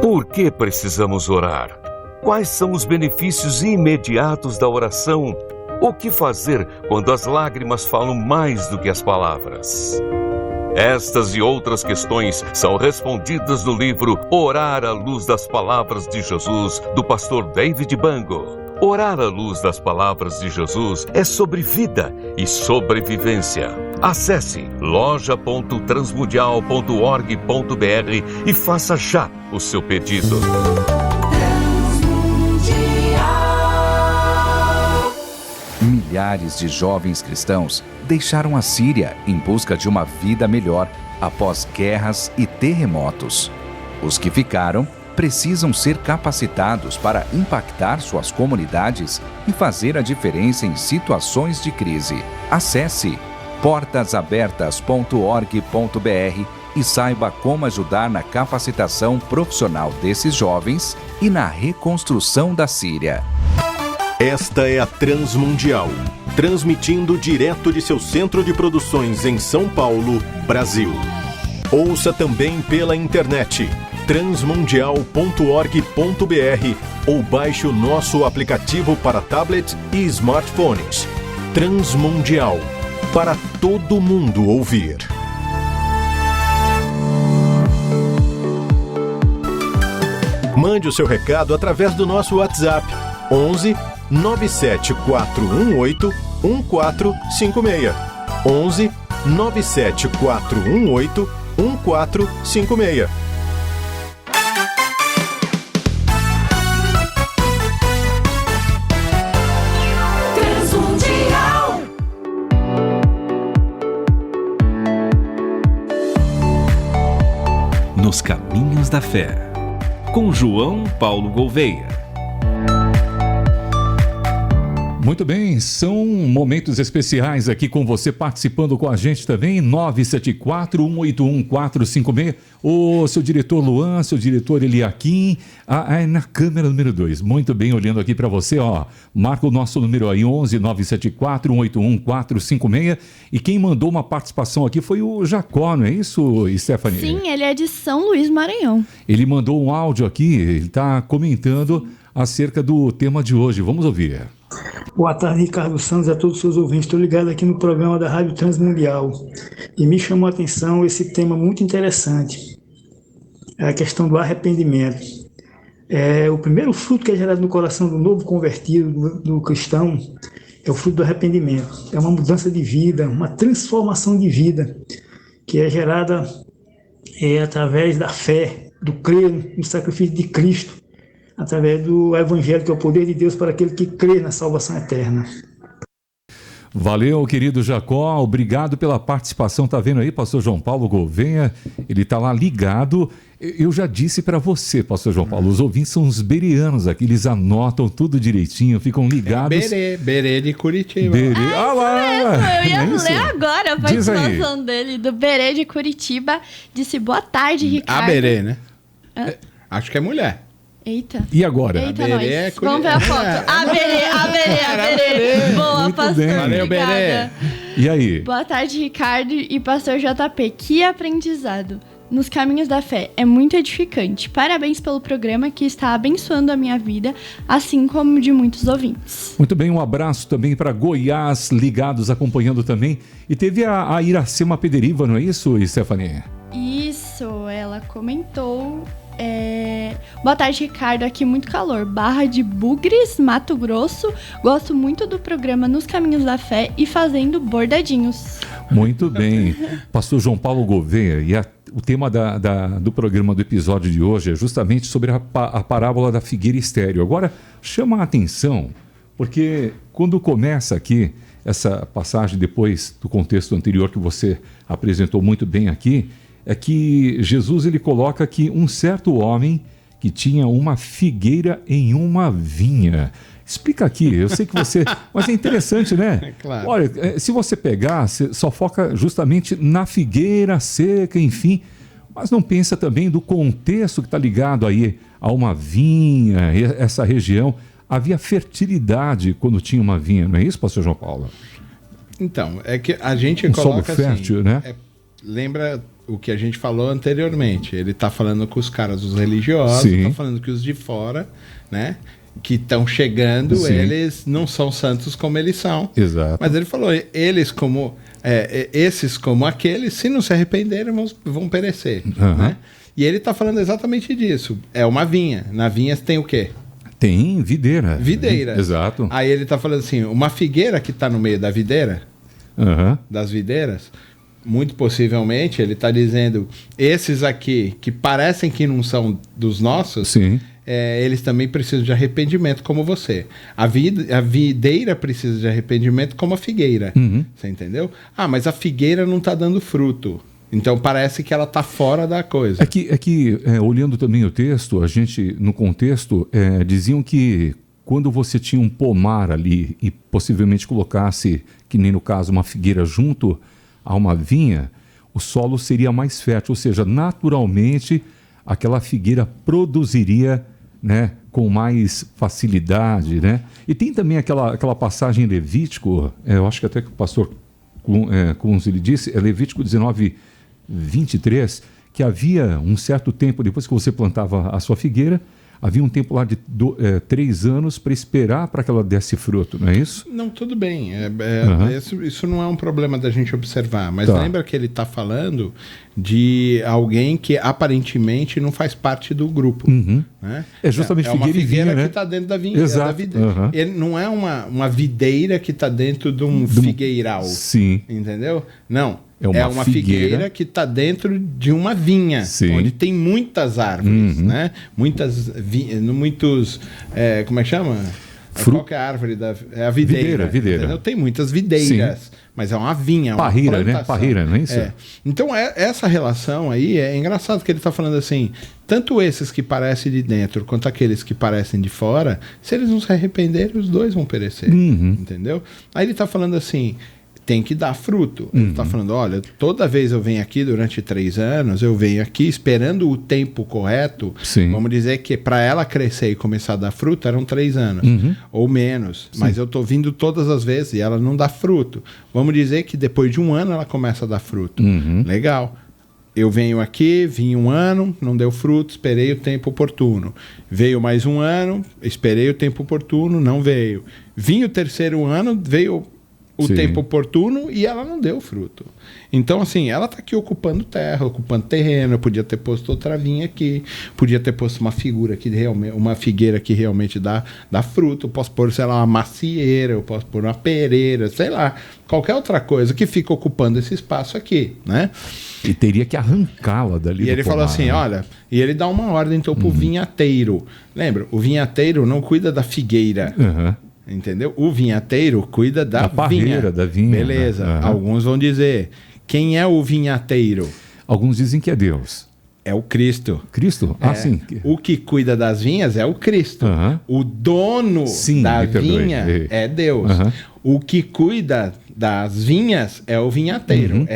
Por que precisamos orar? Quais são os benefícios imediatos da oração? O que fazer quando as lágrimas falam mais do que as palavras? Estas e outras questões são respondidas no livro Orar à Luz das Palavras de Jesus, do pastor David Bango. Orar à luz das palavras de Jesus é sobre vida e sobrevivência. Acesse loja.transmundial.org.br e faça já o seu pedido. Milhares de jovens cristãos deixaram a Síria em busca de uma vida melhor após guerras e terremotos. Os que ficaram precisam ser capacitados para impactar suas comunidades e fazer a diferença em situações de crise. Acesse portasabertas.org.br e saiba como ajudar na capacitação profissional desses jovens e na reconstrução da Síria. Esta é a Transmundial, transmitindo direto de seu centro de produções em São Paulo, Brasil. Ouça também pela internet transmundial.org.br ou baixe o nosso aplicativo para tablet e smartphones. Transmundial, para todo mundo ouvir. Mande o seu recado através do nosso WhatsApp 11 97418 1456. 11 97418-1456. Nos Caminhos da Fé, com João Paulo Gouveia. Muito bem, são momentos especiais aqui com você participando com a gente também, 974-181-456. O seu diretor Luan, seu diretor Eliakim, na câmera número 2. Muito bem, olhando aqui para você, ó. Marca o nosso número aí, 11-974-181-456. E quem mandou uma participação aqui foi o Jacó, não é isso, Stephanie? Sim, ele é de São Luís, Maranhão. Ele mandou um áudio aqui, ele está comentando acerca do tema de hoje. Vamos ouvir. Boa tarde, Ricardo Santos, a todos os seus ouvintes. Estou ligado aqui no programa da Rádio Transmundial e me chamou a atenção esse tema muito interessante, a questão do arrependimento. O primeiro fruto que é gerado no coração do novo convertido, do cristão, é o fruto do arrependimento. É uma mudança de vida, uma transformação de vida que é gerada através da fé, do crer no sacrifício de Cristo, através do Evangelho, que é o poder de Deus para aquele que crê na salvação eterna. Valeu, querido Jacó, obrigado pela participação. Tá vendo aí, pastor João Paulo Gouveia? Ele tá lá ligado. Eu já disse para você, pastor João Paulo, os ouvintes são os bereanos aqui, eles anotam tudo direitinho, ficam ligados. Berê de Curitiba. Berê, lá! Eu ia ler agora a participação dele, do Berê de Curitiba. Disse, boa tarde, Ricardo. A Berê, né? Acho que é mulher. Eita. E agora? Eita, nós. Vamos ver a foto. A Berê. Boa, muito pastor. Bem. Valeu, Berê. E aí? Boa tarde, Ricardo e pastor JP. Que aprendizado. Nos Caminhos da Fé. É muito edificante. Parabéns pelo programa que está abençoando a minha vida, assim como de muitos ouvintes. Muito bem, um abraço também para Goiás, ligados, acompanhando também. E teve a Iracema Pederiva, não é isso, Stephanie? Isso, ela comentou... Boa tarde, Ricardo, aqui muito calor, Barra de Bugres, Mato Grosso. Gosto muito do programa Nos Caminhos da Fé e fazendo bordadinhos. Muito bem, pastor João Paulo Gouveia, e o tema do programa do episódio de hoje é justamente sobre a parábola da figueira estéril. Agora, chama a atenção, porque quando começa aqui essa passagem, depois do contexto anterior que você apresentou muito bem aqui, é que Jesus ele coloca que um certo homem que tinha uma figueira em uma vinha. Explica aqui, eu sei que você... Mas é interessante, né? É claro. Olha, se você pegar, você só foca justamente na figueira seca, enfim, mas não pensa também do contexto que está ligado aí a uma vinha, essa região. Havia fertilidade quando tinha uma vinha, não é isso, pastor João Paulo? Então, é que a gente solo coloca fértil, assim... né? Lembra o que a gente falou anteriormente. Ele está falando com os caras, os religiosos, está falando que os de fora, né, que estão chegando, sim, eles não são santos como eles são. Exato. Mas ele falou, eles como... esses como aqueles, se não se arrependerem, vão perecer. Uhum. Né? E ele está falando exatamente disso. É uma vinha. Na vinha tem o quê? Tem videira. Videira. Exato. Aí ele está falando assim, uma figueira que está no meio da videira, das videiras... Muito possivelmente, ele está dizendo, esses aqui, que parecem que não são dos nossos, sim, eles também precisam de arrependimento como você. A videira precisa de arrependimento como a figueira. Uhum. Você entendeu? Ah, mas a figueira não está dando fruto. Então parece que ela está fora da coisa. É que olhando também o texto, a gente, no contexto, diziam que quando você tinha um pomar ali e possivelmente colocasse, que nem no caso, uma figueira junto a uma vinha, o solo seria mais fértil, ou seja, naturalmente aquela figueira produziria, né, com mais facilidade, né? E tem também aquela passagem em Levítico, eu acho que até que o pastor Kunz ele disse, é Levítico 19:23, que havia um certo tempo, depois que você plantava a sua figueira, havia um tempo lá de 3 anos para esperar para que ela desse fruto, não é isso? Não, tudo bem. Isso não é um problema da gente observar. Mas lembra que ele está falando de alguém que aparentemente não faz parte do grupo. Uhum. Né? É justamente uma figueira né? que está dentro da vinha. Exato. Da videira. Uhum. Ele não é uma videira que está dentro de um figueiral. Sim. Entendeu? Não. É uma figueira que está dentro de uma vinha, onde tem muitas árvores, né? Muitos, como é que chama? Qual que é a árvore? É a videira. Videira. Tem muitas videiras, mas é uma vinha, uma parreira, plantação. Né? Parreira, não é isso? Então, essa relação aí é engraçado que ele está falando assim, tanto esses que parecem de dentro quanto aqueles que parecem de fora, se eles não se arrependerem, os dois vão perecer, entendeu? Aí ele está falando assim, tem que dar fruto. Ele está falando, olha, toda vez eu venho aqui durante 3 anos, eu venho aqui esperando o tempo correto. Vamos dizer que para ela crescer e começar a dar fruto eram 3 anos, ou menos. Mas eu estou vindo todas as vezes e ela não dá fruto. Vamos dizer que depois de 1 ano ela começa a dar fruto. Legal. Eu venho aqui, vim 1 ano, não deu fruto, esperei o tempo oportuno. Veio mais 1 ano, esperei o tempo oportuno, não veio. Vim o 3º ano, veio o tempo oportuno e ela não deu fruto. Então, assim, ela está aqui ocupando terra, ocupando terreno. Eu podia ter posto outra vinha aqui, podia ter posto uma figueira que realmente dá fruto. Eu posso pôr, sei lá, uma macieira, eu posso pôr uma pereira, sei lá, qualquer outra coisa que fica ocupando esse espaço aqui, né? E teria que arrancá-la dali. E ele falou assim, olha, e ele dá uma ordem então pro vinhateiro. Lembra? O vinhateiro não cuida da figueira. Entendeu? O vinhateiro cuida da parreira, da vinha. Beleza. Alguns vão dizer, quem é o vinhateiro? Alguns dizem que é Deus. É o Cristo. Cristo? Sim. O que cuida das vinhas é o Cristo. O dono da vinha é Deus. O que cuida das vinhas é o vinhateiro.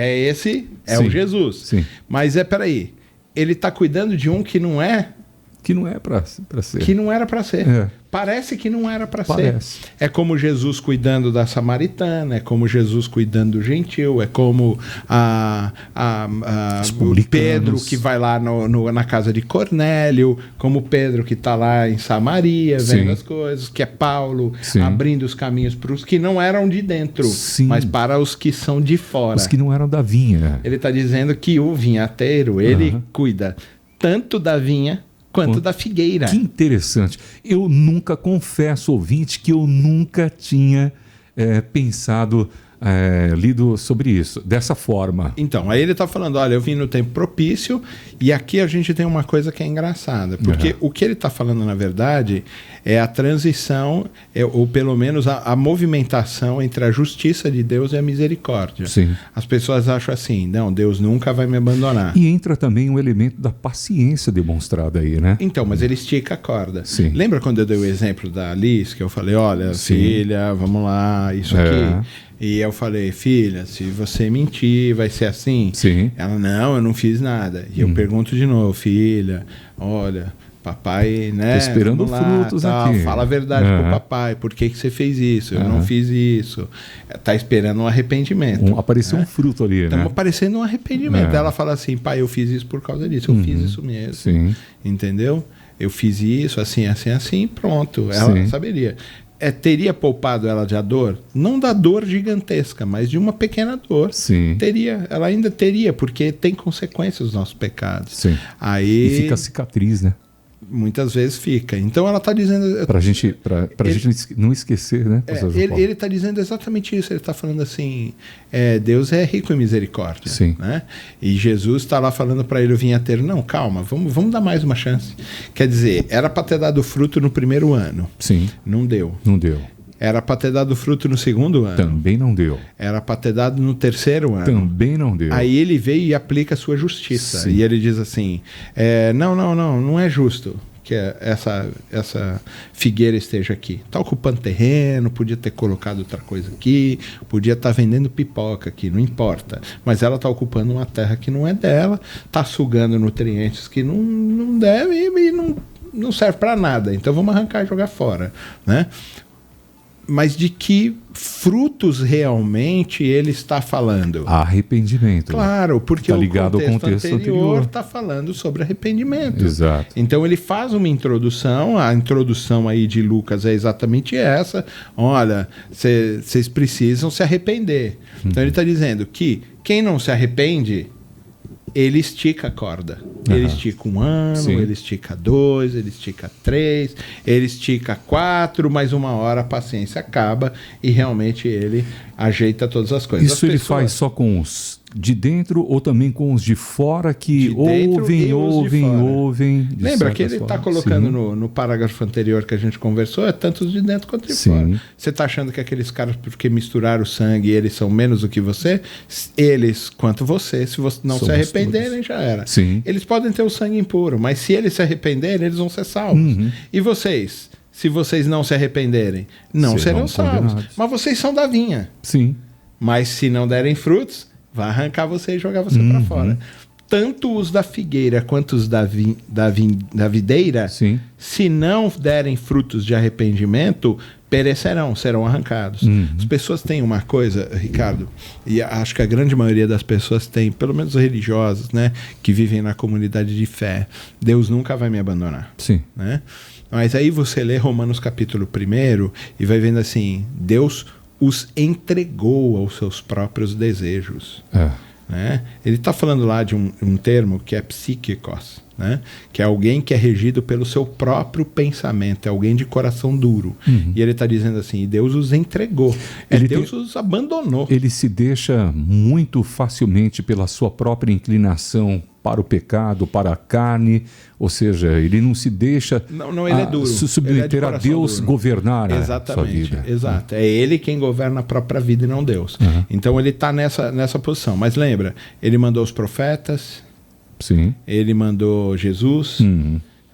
O Jesus. Mas peraí, ele está cuidando de um que não é... Que não é para ser. Que não era para ser. Parece que não era para ser. É como Jesus cuidando da samaritana, é como Jesus cuidando do gentil, é como o Pedro que vai lá na casa de Cornélio, como Pedro que está lá em Samaria, vendo as coisas, que é Paulo abrindo os caminhos para os que não eram de dentro, mas para os que são de fora. Os que não eram da vinha. Ele está dizendo que o vinhateiro, ele cuida tanto da vinha quanto da figueira. Que interessante. Eu nunca, confesso, ouvinte, que eu nunca tinha pensado, lido sobre isso, dessa forma. Então, aí ele está falando, olha, eu vim no tempo propício, e aqui a gente tem uma coisa que é engraçada, porque o que ele está falando, na verdade, é a transição, ou pelo menos a movimentação entre a justiça de Deus e a misericórdia. As pessoas acham assim, não, Deus nunca vai me abandonar. E entra também um elemento da paciência demonstrada aí, né? Então, mas ele estica a corda. Lembra quando eu dei o exemplo da Alice, que eu falei, olha, filha, vamos lá, isso aqui... E eu falei, filha, se você mentir, vai ser assim? Ela, não, eu não fiz nada. E eu pergunto de novo, filha, olha, papai, né? Tô esperando frutos aqui. Fala a verdade pro papai, por que você fez isso? Eu não fiz isso. Tá esperando um arrependimento. Apareceu um fruto ali, Estamos aparecendo um arrependimento. Ela fala assim, pai, eu fiz isso por causa disso, eu fiz isso mesmo. Entendeu? Eu fiz isso, assim, pronto. Ela saberia. Teria poupado ela de a dor? Não da dor gigantesca, mas de uma pequena dor. Teria, ela ainda teria, porque tem consequências os nossos pecados. Aí, e fica a cicatriz, né? Muitas vezes fica. Então ela está dizendo... Pra gente não esquecer, né? Ele está dizendo exatamente isso. Ele está falando assim, Deus é rico em misericórdia. Né? E Jesus está lá falando para ele, o vinhateiro, não, calma, vamos dar mais uma chance. Quer dizer, era para ter dado fruto no 1º ano. Não deu. Era para ter dado fruto no 2º ano. Também não deu. Era para ter dado no 3º ano. Também não deu. Aí ele veio e aplica a sua justiça. E ele diz assim, não é justo que essa figueira esteja aqui. Está ocupando terreno, podia ter colocado outra coisa aqui, podia estar vendendo pipoca aqui, não importa. Mas ela está ocupando uma terra que não é dela, está sugando nutrientes que não deve e não serve para nada. Então vamos arrancar e jogar fora, né? Mas de que frutos realmente ele está falando? Arrependimento. Claro, porque tá ligado ao contexto anterior está falando sobre arrependimento. Exato. Então ele faz uma introdução, a introdução aí de Lucas é exatamente essa. Olha, vocês precisam se arrepender. Então ele está dizendo que quem não se arrepende, ele estica a corda. Ele estica 1 ano, ele estica 2, ele estica 3, ele estica 4, mas uma hora a paciência acaba e realmente ele ajeita todas as coisas. Isso ele faz só com os de dentro ou também com os de fora que ouvem. Lembra que ele está colocando no parágrafo anterior que a gente conversou, é tanto os de dentro quanto de fora. Você está achando que aqueles caras, porque misturaram o sangue, eles são menos do que você? Eles, quanto você, se você não se arrependerem, já era. Sim. Eles podem ter o sangue impuro, mas se eles se arrependerem, eles vão ser salvos. E vocês? Se vocês não se arrependerem, não serão salvos. Mas vocês são da vinha. Sim. Mas se não derem frutos, vai arrancar você e jogar você para fora. Tanto os da figueira quanto os da videira, se não derem frutos de arrependimento, perecerão, serão arrancados. As pessoas têm uma coisa, Ricardo, e acho que a grande maioria das pessoas tem, pelo menos os religiosos, né, que vivem na comunidade de fé. Deus nunca vai me abandonar. Sim. Né? Mas aí você lê Romanos capítulo 1 e vai vendo assim, Deus os entregou aos seus próprios desejos. Né? Ele está falando lá de um termo que é psíquicos, né? Que é alguém que é regido pelo seu próprio pensamento, é alguém de coração duro. E ele está dizendo assim, Deus os entregou, Deus os abandonou. Ele se deixa muito facilmente pela sua própria inclinação para o pecado, para a carne, ou seja, ele não se deixa ele é duro. Se submeter a Deus duro. Governar a sua vida. Exato, é ele quem governa a própria vida e não Deus. Então ele está nessa posição. Mas lembra, ele mandou os profetas, ele mandou Jesus,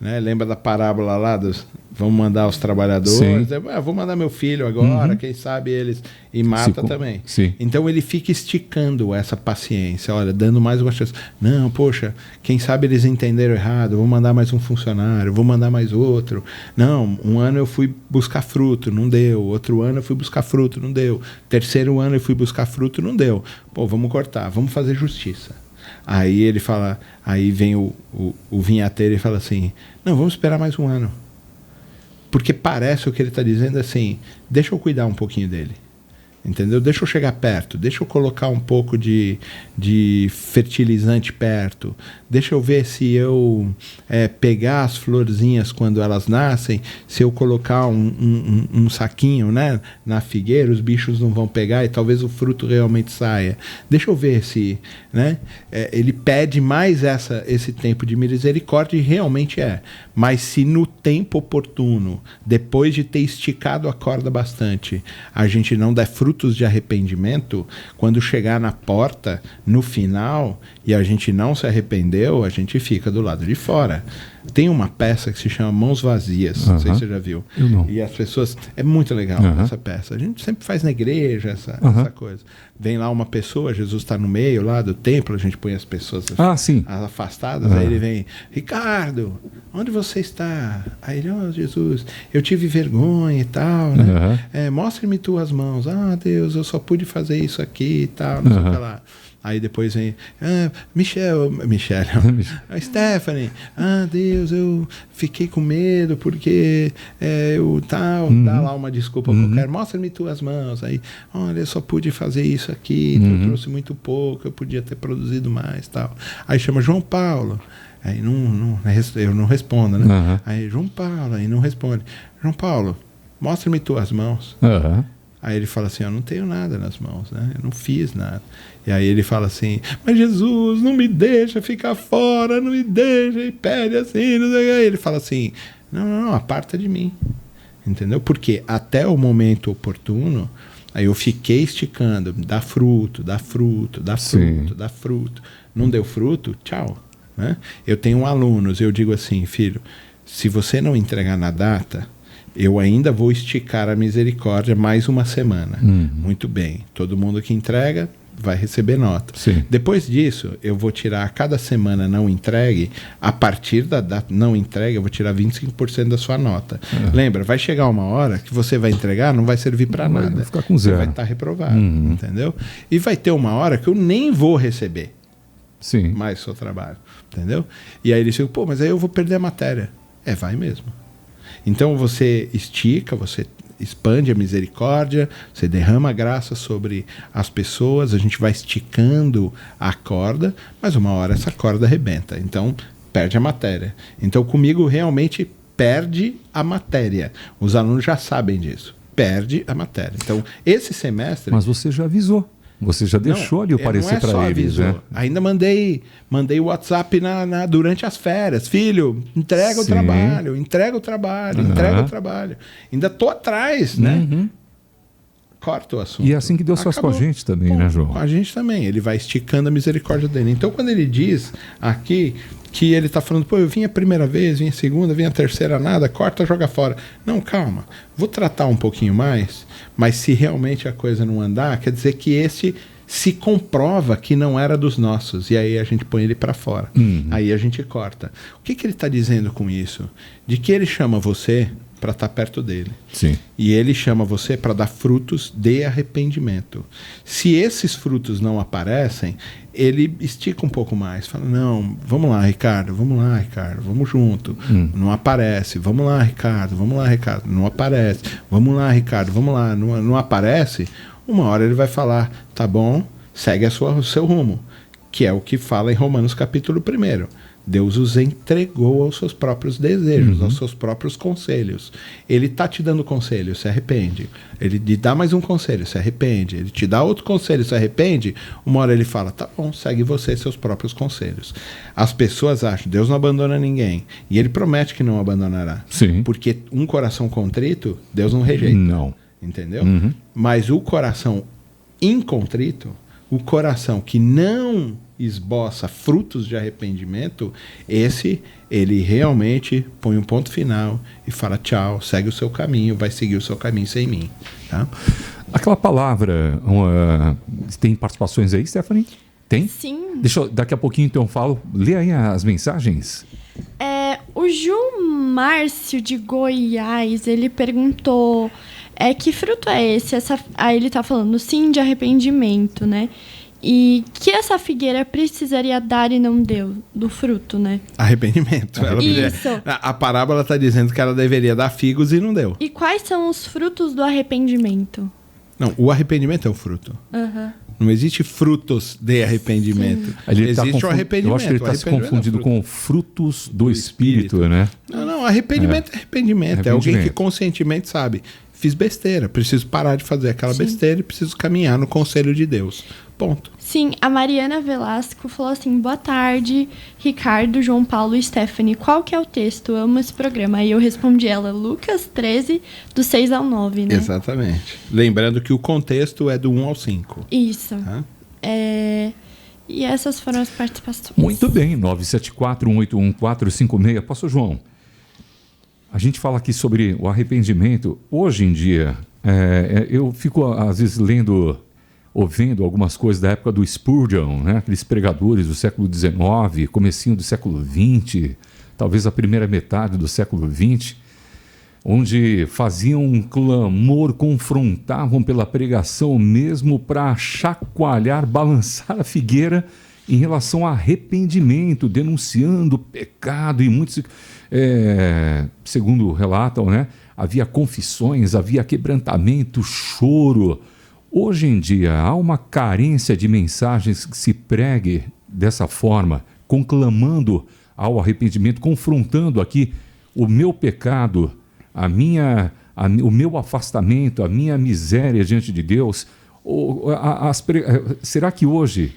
né? Lembra da parábola lá dos vamos mandar os trabalhadores, vou mandar meu filho agora, quem sabe eles, e mata também. Então ele fica esticando essa paciência, olha, dando mais uma chance. Não, poxa, quem sabe eles entenderam errado, vou mandar mais um funcionário, vou mandar mais outro. Não, um ano eu fui buscar fruto, não deu. Outro ano eu fui buscar fruto, não deu. Terceiro ano eu fui buscar fruto, não deu. Pô, vamos cortar, vamos fazer justiça. Aí ele fala, aí vem o vinhateiro e fala assim, não, vamos esperar mais um ano. Porque parece o que ele está dizendo assim, deixa eu cuidar um pouquinho dele. Entendeu? Deixa eu chegar perto, deixa eu colocar um pouco de fertilizante perto, deixa eu ver se eu pegar as florzinhas quando elas nascem, se eu colocar um saquinho, né, na figueira, os bichos não vão pegar e talvez o fruto realmente saia. Deixa eu ver se... Né, ele pede mais esse tempo de misericórdia e realmente é. Mas se no tempo oportuno, depois de ter esticado a corda bastante, a gente não der frutos de arrependimento, quando chegar na porta, no final, e a gente não se arrependeu, a gente fica do lado de fora. Tem uma peça que se chama Mãos Vazias, não sei se você já viu. Eu não. E as pessoas... É muito legal essa peça. A gente sempre faz na igreja essa coisa. Vem lá uma pessoa, Jesus está no meio lá do templo, a gente põe as pessoas afastadas, aí ele vem, Ricardo, onde você está? Aí ele, Jesus, eu tive vergonha e tal, né? Mostre-me tuas mãos. Deus, eu só pude fazer isso aqui e tal, não sei o que lá. Aí depois vem, Stephanie, Deus, eu fiquei com medo porque eu tal, dá lá uma desculpa qualquer, mostra-me tuas mãos. Aí, olha, eu só pude fazer isso aqui, eu trouxe muito pouco, eu podia ter produzido mais, tal. Aí chama João Paulo, aí eu não respondo, né? Aí João Paulo, aí não responde. João Paulo, mostra-me tuas mãos. Aí ele fala assim, eu não tenho nada nas mãos, né? Eu não fiz nada. E aí ele fala assim, mas Jesus, não me deixa ficar fora, não me deixa, e pede assim, não sei. Aí ele fala assim, não, aparta de mim. Entendeu? Porque até o momento oportuno, aí eu fiquei esticando, dá fruto. Não deu fruto, tchau. Né? Eu tenho alunos, eu digo assim, filho, se você não entregar na data, eu ainda vou esticar a misericórdia mais uma semana. Muito bem. Todo mundo que entrega vai receber nota. Depois disso, eu vou tirar a cada semana não entregue, a partir da data não entregue, eu vou tirar 25% da sua nota. Lembra, vai chegar uma hora que você vai entregar, não vai servir para nada. Vai ficar com zero. Você vai estar reprovado, entendeu? E vai ter uma hora que eu nem vou receber mais o seu trabalho, entendeu? E aí eles ficam, pô, mas aí eu vou perder a matéria. Vai mesmo. Então você estica, você expande a misericórdia, você derrama a graça sobre as pessoas, a gente vai esticando a corda, mas uma hora essa corda arrebenta, então perde a matéria. Então comigo realmente perde a matéria. Os alunos já sabem disso. perde a matéria. Então, esse semestre... Mas você já avisou. Você já deixou ali o parecer para eles, né? Ainda mandei o WhatsApp durante as férias. Filho, entrega o trabalho. Ainda tô atrás, né? Corta o assunto. E é assim que Deus faz com a gente também, né, João? Com a gente também. Ele vai esticando a misericórdia dele. Então, quando ele diz aqui que ele está falando, eu vim a primeira vez, vim a segunda, vim a terceira, nada, corta, joga fora. Não, calma. Vou tratar um pouquinho mais, mas se realmente a coisa não andar, quer dizer que esse se comprova que não era dos nossos. E aí a gente põe ele para fora. Aí a gente corta. O que ele está dizendo com isso? De que ele chama você para estar perto dele. Sim. E ele chama você para dar frutos de arrependimento. Se esses frutos não aparecem, ele estica um pouco mais. Fala, não, vamos lá, Ricardo, vamos junto. Não aparece. Vamos lá, Ricardo, não aparece. Vamos lá, Ricardo, vamos lá. Não aparece. Uma hora ele vai falar, tá bom, segue o seu rumo. Que é o que fala em Romanos capítulo 1. Deus os entregou aos seus próprios desejos, aos seus próprios conselhos. Ele está te dando conselho, se arrepende. Ele te dá mais um conselho, se arrepende. Ele te dá outro conselho, se arrepende. Uma hora ele fala, tá bom, segue você seus próprios conselhos. As pessoas acham, Deus não abandona ninguém. E ele promete que não abandonará. Sim. Porque um coração contrito, Deus não rejeita. Não. Entendeu? Mas o coração incontrito, o coração que não esboça frutos de arrependimento, ele realmente põe um ponto final e fala tchau, segue o seu caminho, vai seguir o seu caminho sem mim. Tá? Aquela palavra, tem participações aí, Stephanie? Tem? Sim. Daqui a pouquinho então eu falo, lê aí as mensagens. O Ju Márcio de Goiás, ele perguntou, que fruto é esse? Aí ele tá falando sim de arrependimento, né? E que essa figueira precisaria dar e não deu do fruto, né? Arrependimento. Isso. A parábola está dizendo que ela deveria dar figos e não deu. E quais são os frutos do arrependimento? Não, o arrependimento é o fruto. Não existe frutos de arrependimento. Existe o arrependimento. Eu acho que ele está se confundindo com frutos do Espírito, né? Não, arrependimento é arrependimento. É alguém que conscientemente sabe, fiz besteira, preciso parar de fazer aquela besteira e preciso caminhar no conselho de Deus. Ponto. Sim, a Mariana Velasco falou assim, boa tarde, Ricardo, João Paulo e Stephanie, qual que é o texto? Eu amo esse programa. Aí eu respondi ela, Lucas 13, do 6 ao 9, né? Exatamente. Lembrando que o contexto é do 1 ao 5. Isso. Tá? E essas foram as participações. Muito bem, 974-181-456. Pastor João, a gente fala aqui sobre o arrependimento. Hoje em dia, eu fico às vezes ouvindo algumas coisas da época do Spurgeon, né? Aqueles pregadores do século XIX, comecinho do século XX, talvez a primeira metade do século XX, onde faziam um clamor, confrontavam pela pregação mesmo para chacoalhar, balançar a figueira em relação a arrependimento, denunciando o pecado e muitos, segundo relatam, né? Havia confissões, havia quebrantamento, choro. Hoje em dia, há uma carência de mensagens que se pregue dessa forma, conclamando ao arrependimento, confrontando aqui o meu pecado, o meu afastamento, a minha miséria diante de Deus. Será que hoje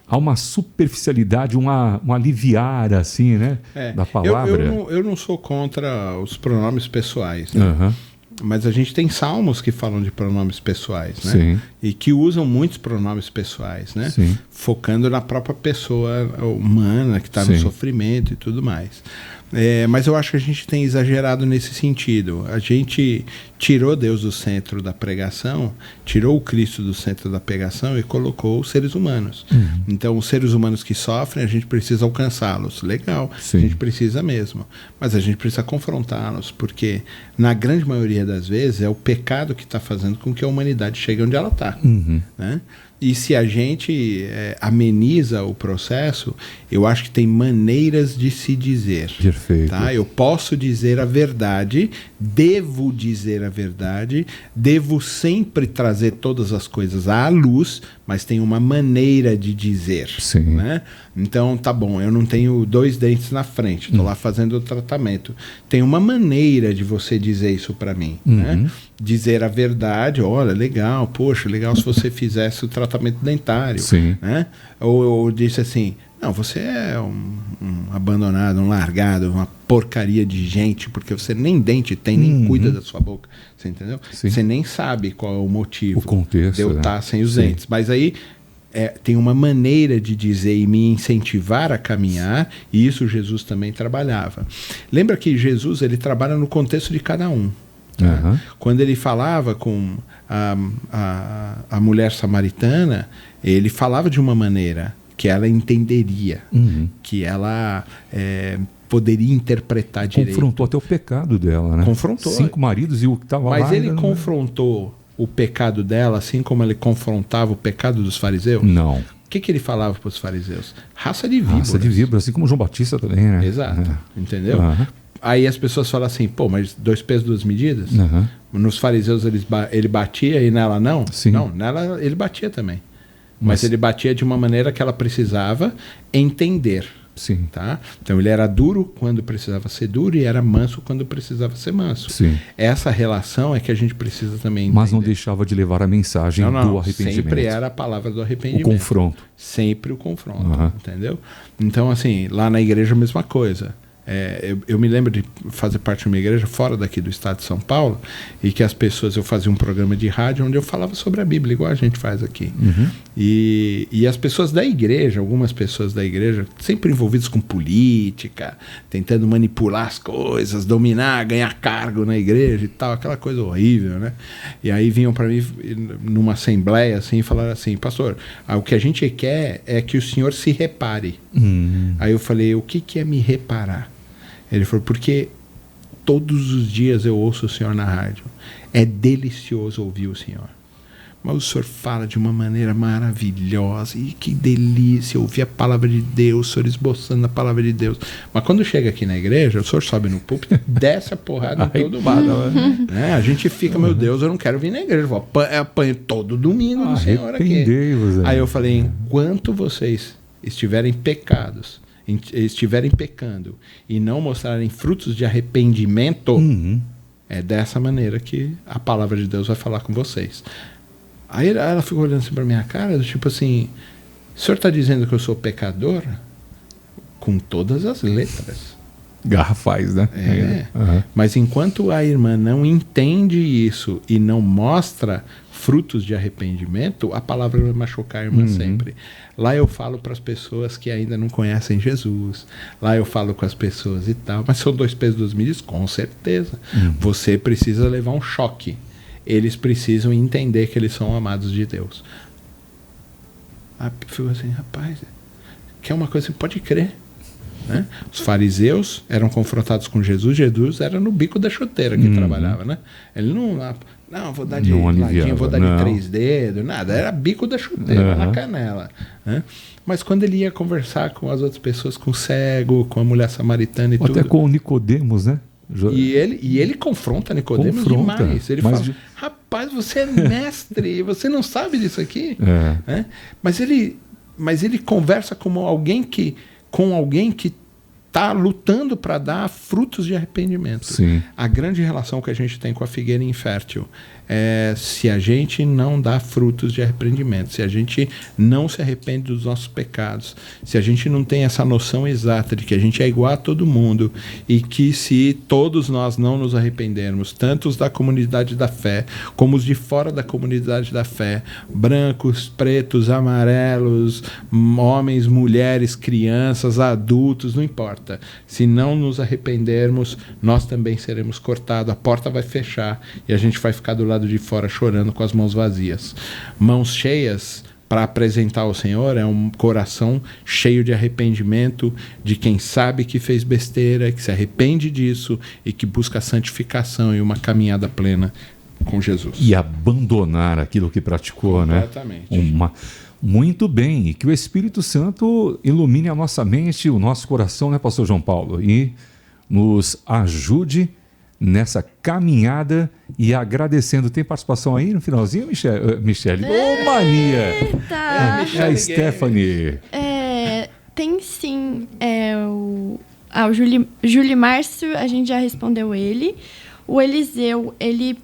há uma superficialidade, um aliviar assim, né, da palavra? Eu não sou contra os pronomes pessoais, né? Mas a gente tem salmos que falam de pronomes pessoais, né? Sim. E que usam muitos pronomes pessoais, né? Sim. Focando na própria pessoa humana que está no sofrimento e tudo mais. Mas eu acho que a gente tem exagerado nesse sentido. A gente tirou Deus do centro da pregação, tirou o Cristo do centro da pregação e colocou os seres humanos. Então, os seres humanos que sofrem, a gente precisa alcançá-los. Legal, a gente precisa mesmo. Mas a gente precisa confrontá-los, porque na grande maioria das vezes é o pecado que está fazendo com que a humanidade chegue onde ela está. Né? E se a gente ameniza o processo, eu acho que tem maneiras de se dizer. Perfeito. Tá? Eu posso dizer a verdade, devo dizer a verdade, devo sempre trazer todas as coisas à luz, mas tem uma maneira de dizer. Sim. Né? Então, tá bom, eu não tenho 2 dentes na frente, estou lá fazendo o tratamento. Tem uma maneira de você dizer isso para mim. Né? Dizer a verdade, olha, legal, poxa, legal se você fizesse o tratamento dentário. Sim. Né? Ou disse assim, não, você é um abandonado, um largado, uma porcaria de gente, porque você nem dente tem, nem cuida da sua boca. Você entendeu? Sim. Você nem sabe qual é o motivo o contexto, de eu estar sem os dentes. Mas aí tem uma maneira de dizer e me incentivar a caminhar, e isso Jesus também trabalhava. Lembra que Jesus ele trabalha no contexto de cada um. Né? Quando ele falava com a mulher samaritana, ele falava de uma maneira que ela entenderia, que ela poderia interpretar direito. Confrontou até o pecado dela, né? Confrontou. 5 maridos e o que estava lá... Mas ele confrontou o pecado dela, assim como ele confrontava o pecado dos fariseus? Não. O que ele falava para os fariseus? Raça de víboras. Raça de víboras, assim como João Batista também, né? Exato. Entendeu? Aí as pessoas falam assim, pô, mas 2 pesos, 2 medidas? Nos fariseus ele batia e nela não? Sim. Não, nela ele batia também. Mas ele batia de uma maneira que ela precisava entender. Sim. Tá? Então ele era duro quando precisava ser duro e era manso quando precisava ser manso. Sim. Essa relação é que a gente precisa também entender. Mas não deixava de levar a mensagem do arrependimento. Sempre era a palavra do arrependimento. O confronto. Sempre o confronto, entendeu? Então, assim, lá na igreja a mesma coisa. Eu me lembro de fazer parte de uma igreja fora daqui do estado de São Paulo, e que as pessoas, eu fazia um programa de rádio onde eu falava sobre a Bíblia, igual a gente faz aqui. E as pessoas da igreja, algumas pessoas da igreja, sempre envolvidas com política, tentando manipular as coisas, dominar, ganhar cargo na igreja e tal, aquela coisa horrível, né? E aí vinham para mim numa assembleia assim, e falaram assim, pastor, o que a gente quer é que o senhor se repare. Aí eu falei, o que é me reparar? Ele falou, porque todos os dias eu ouço o senhor na rádio. É delicioso ouvir o senhor. Mas o senhor fala de uma maneira maravilhosa. E que delícia ouvir a palavra de Deus, o senhor esboçando a palavra de Deus. Mas quando chega aqui na igreja, o senhor sobe no púlpito, desce a porrada em todo mundo. Né? A gente fica, meu Deus, eu não quero vir na igreja. Eu apanho todo domingo do senhor aqui. Aí eu falei, enquanto vocês estiverem pecados, estiverem pecando e não mostrarem frutos de arrependimento, é dessa maneira que a palavra de Deus vai falar com vocês. Aí ela ficou olhando assim para minha cara, tipo assim, o senhor está dizendo que eu sou pecador? Com todas as letras. Garrafais, né? Mas enquanto a irmã não entende isso e não mostra frutos de arrependimento, a palavra vai machucar a irmã sempre. Lá eu falo para as pessoas que ainda não conhecem Jesus, lá eu falo com as pessoas e tal, mas são 2 pesos, 2 medidas? Com certeza. Você precisa levar um choque. Eles precisam entender que eles são amados de Deus. Aí ficou assim, rapaz, que é uma coisa que pode crer. Né? Os fariseus eram confrontados com Jesus, Jesus era no bico da chuteira que trabalhava, né? Ele não, vou dar de ladinho, vou dar de 3 dedos, nada, era bico da chuteira, na canela. Né? Mas quando ele ia conversar com as outras pessoas, com o cego, com a mulher samaritana e tudo... Até com o Nicodemos, né? E ele confronta Nicodemos demais. Ele fala, rapaz, você é mestre, você não sabe disso aqui? Né? Mas ele conversa com alguém que está lutando para dar frutos de arrependimento. Sim. A grande relação que a gente tem com a figueira infértil é se a gente não dá frutos de arrependimento, se a gente não se arrepende dos nossos pecados, se a gente não tem essa noção exata de que a gente é igual a todo mundo e que se todos nós não nos arrependermos, tanto os da comunidade da fé como os de fora da comunidade da fé, brancos, pretos, amarelos, homens, mulheres, crianças, adultos, não importa. Se não nos arrependermos, nós também seremos cortados, a porta vai fechar e a gente vai ficar do lado de fora chorando com as mãos vazias. Mãos cheias para apresentar ao Senhor é um coração cheio de arrependimento, de quem sabe que fez besteira, que se arrepende disso e que busca santificação e uma caminhada plena com Jesus. E abandonar aquilo que praticou, completamente. Né? Muito bem, e que o Espírito Santo ilumine a nossa mente, o nosso coração, né, pastor João Paulo? E nos ajude nessa caminhada e agradecendo. Tem participação aí no finalzinho, Michele? Ô, mania! Eita! É a Stephanie. Tem sim. O Júlio Márcio, a gente já respondeu ele. O Eliseu, ele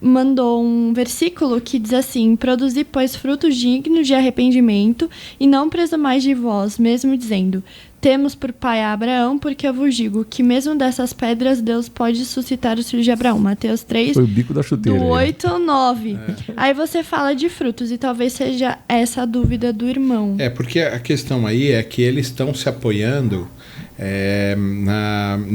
mandou um versículo que diz assim: produzi, pois, frutos dignos de arrependimento, e não presumais de vós, mesmo dizendo: temos por pai a Abraão, porque eu vos digo que mesmo dessas pedras Deus pode suscitar os filhos de Abraão. Mateus 3, foi o bico da chuteira, do 8 ao 9. Aí você fala de frutos, e talvez seja essa a dúvida do irmão. Porque a questão aí é que eles estão se apoiando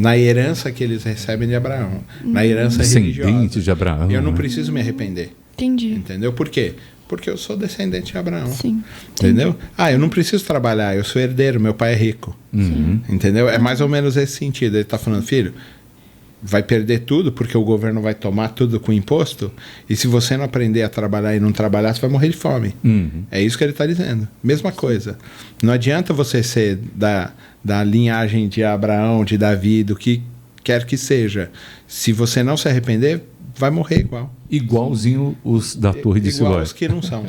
na herança que eles recebem de Abraão, na herança religiosa de Abraão. Eu não preciso me arrepender. Entendi. Entendeu? Por quê? Porque eu sou descendente de Abraão. Sim. Entendeu? Eu não preciso trabalhar, eu sou herdeiro, meu pai é rico. Entendeu? É mais ou menos esse sentido. Ele está falando: filho, vai perder tudo porque o governo vai tomar tudo com imposto, e se você não aprender a trabalhar e não trabalhar, você vai morrer de fome. É isso que ele está dizendo. Mesma coisa. Não adianta você ser da linhagem de Abraão, de Davi, do que quer que seja. Se você não se arrepender, vai morrer igual. Igualzinho os da Torre de Siloé. Igual os que não são.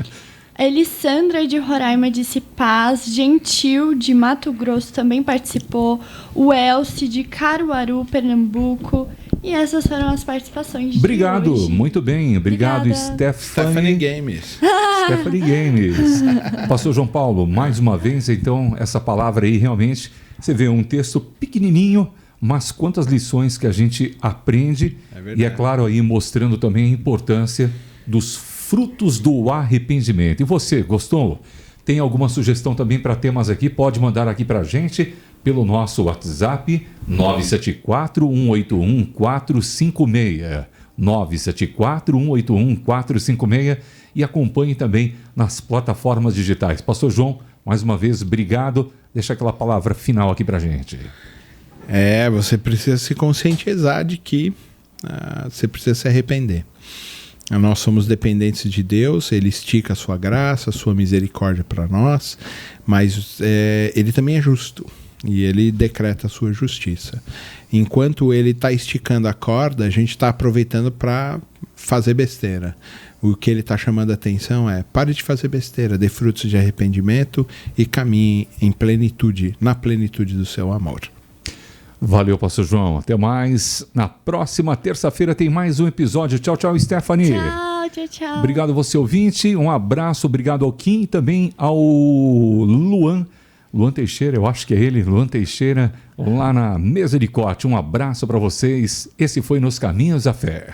A Elissandra de Roraima disse paz. Gentil de Mato Grosso também participou. O Elci de Caruaru, Pernambuco. E essas foram as participações Obrigado, de hoje. Muito bem. Obrigado, Stephanie Games. Stephanie Games. Pastor João Paulo, mais uma vez, então, essa palavra aí realmente, você vê um texto pequenininho, mas quantas lições que a gente aprende. E é claro aí mostrando também a importância dos frutos do arrependimento. E você, gostou? Tem alguma sugestão também para temas aqui? Pode mandar aqui para a gente pelo nosso WhatsApp 974-181-456. 974-181-456 e acompanhe também nas plataformas digitais. Pastor João, mais uma vez, obrigado. Deixa aquela palavra final aqui para a gente. Você precisa se conscientizar de que você precisa se arrepender. Nós somos dependentes de Deus, Ele estica a sua graça, a sua misericórdia para nós, mas Ele também é justo e Ele decreta a sua justiça. Enquanto Ele está esticando a corda, a gente está aproveitando para fazer besteira. O que Ele está chamando a atenção é: pare de fazer besteira, dê frutos de arrependimento e caminhe em plenitude, na plenitude do seu amor. Valeu, Pastor João. Até mais. Na próxima terça-feira tem mais um episódio. Tchau, tchau, Stephanie. Tchau. Obrigado você, ouvinte. Um abraço. Obrigado ao Kim e também ao Luan Teixeira, eu acho que é ele, Luan Teixeira, lá na mesa de corte. Um abraço para vocês. Esse foi Nos Caminhos da Fé.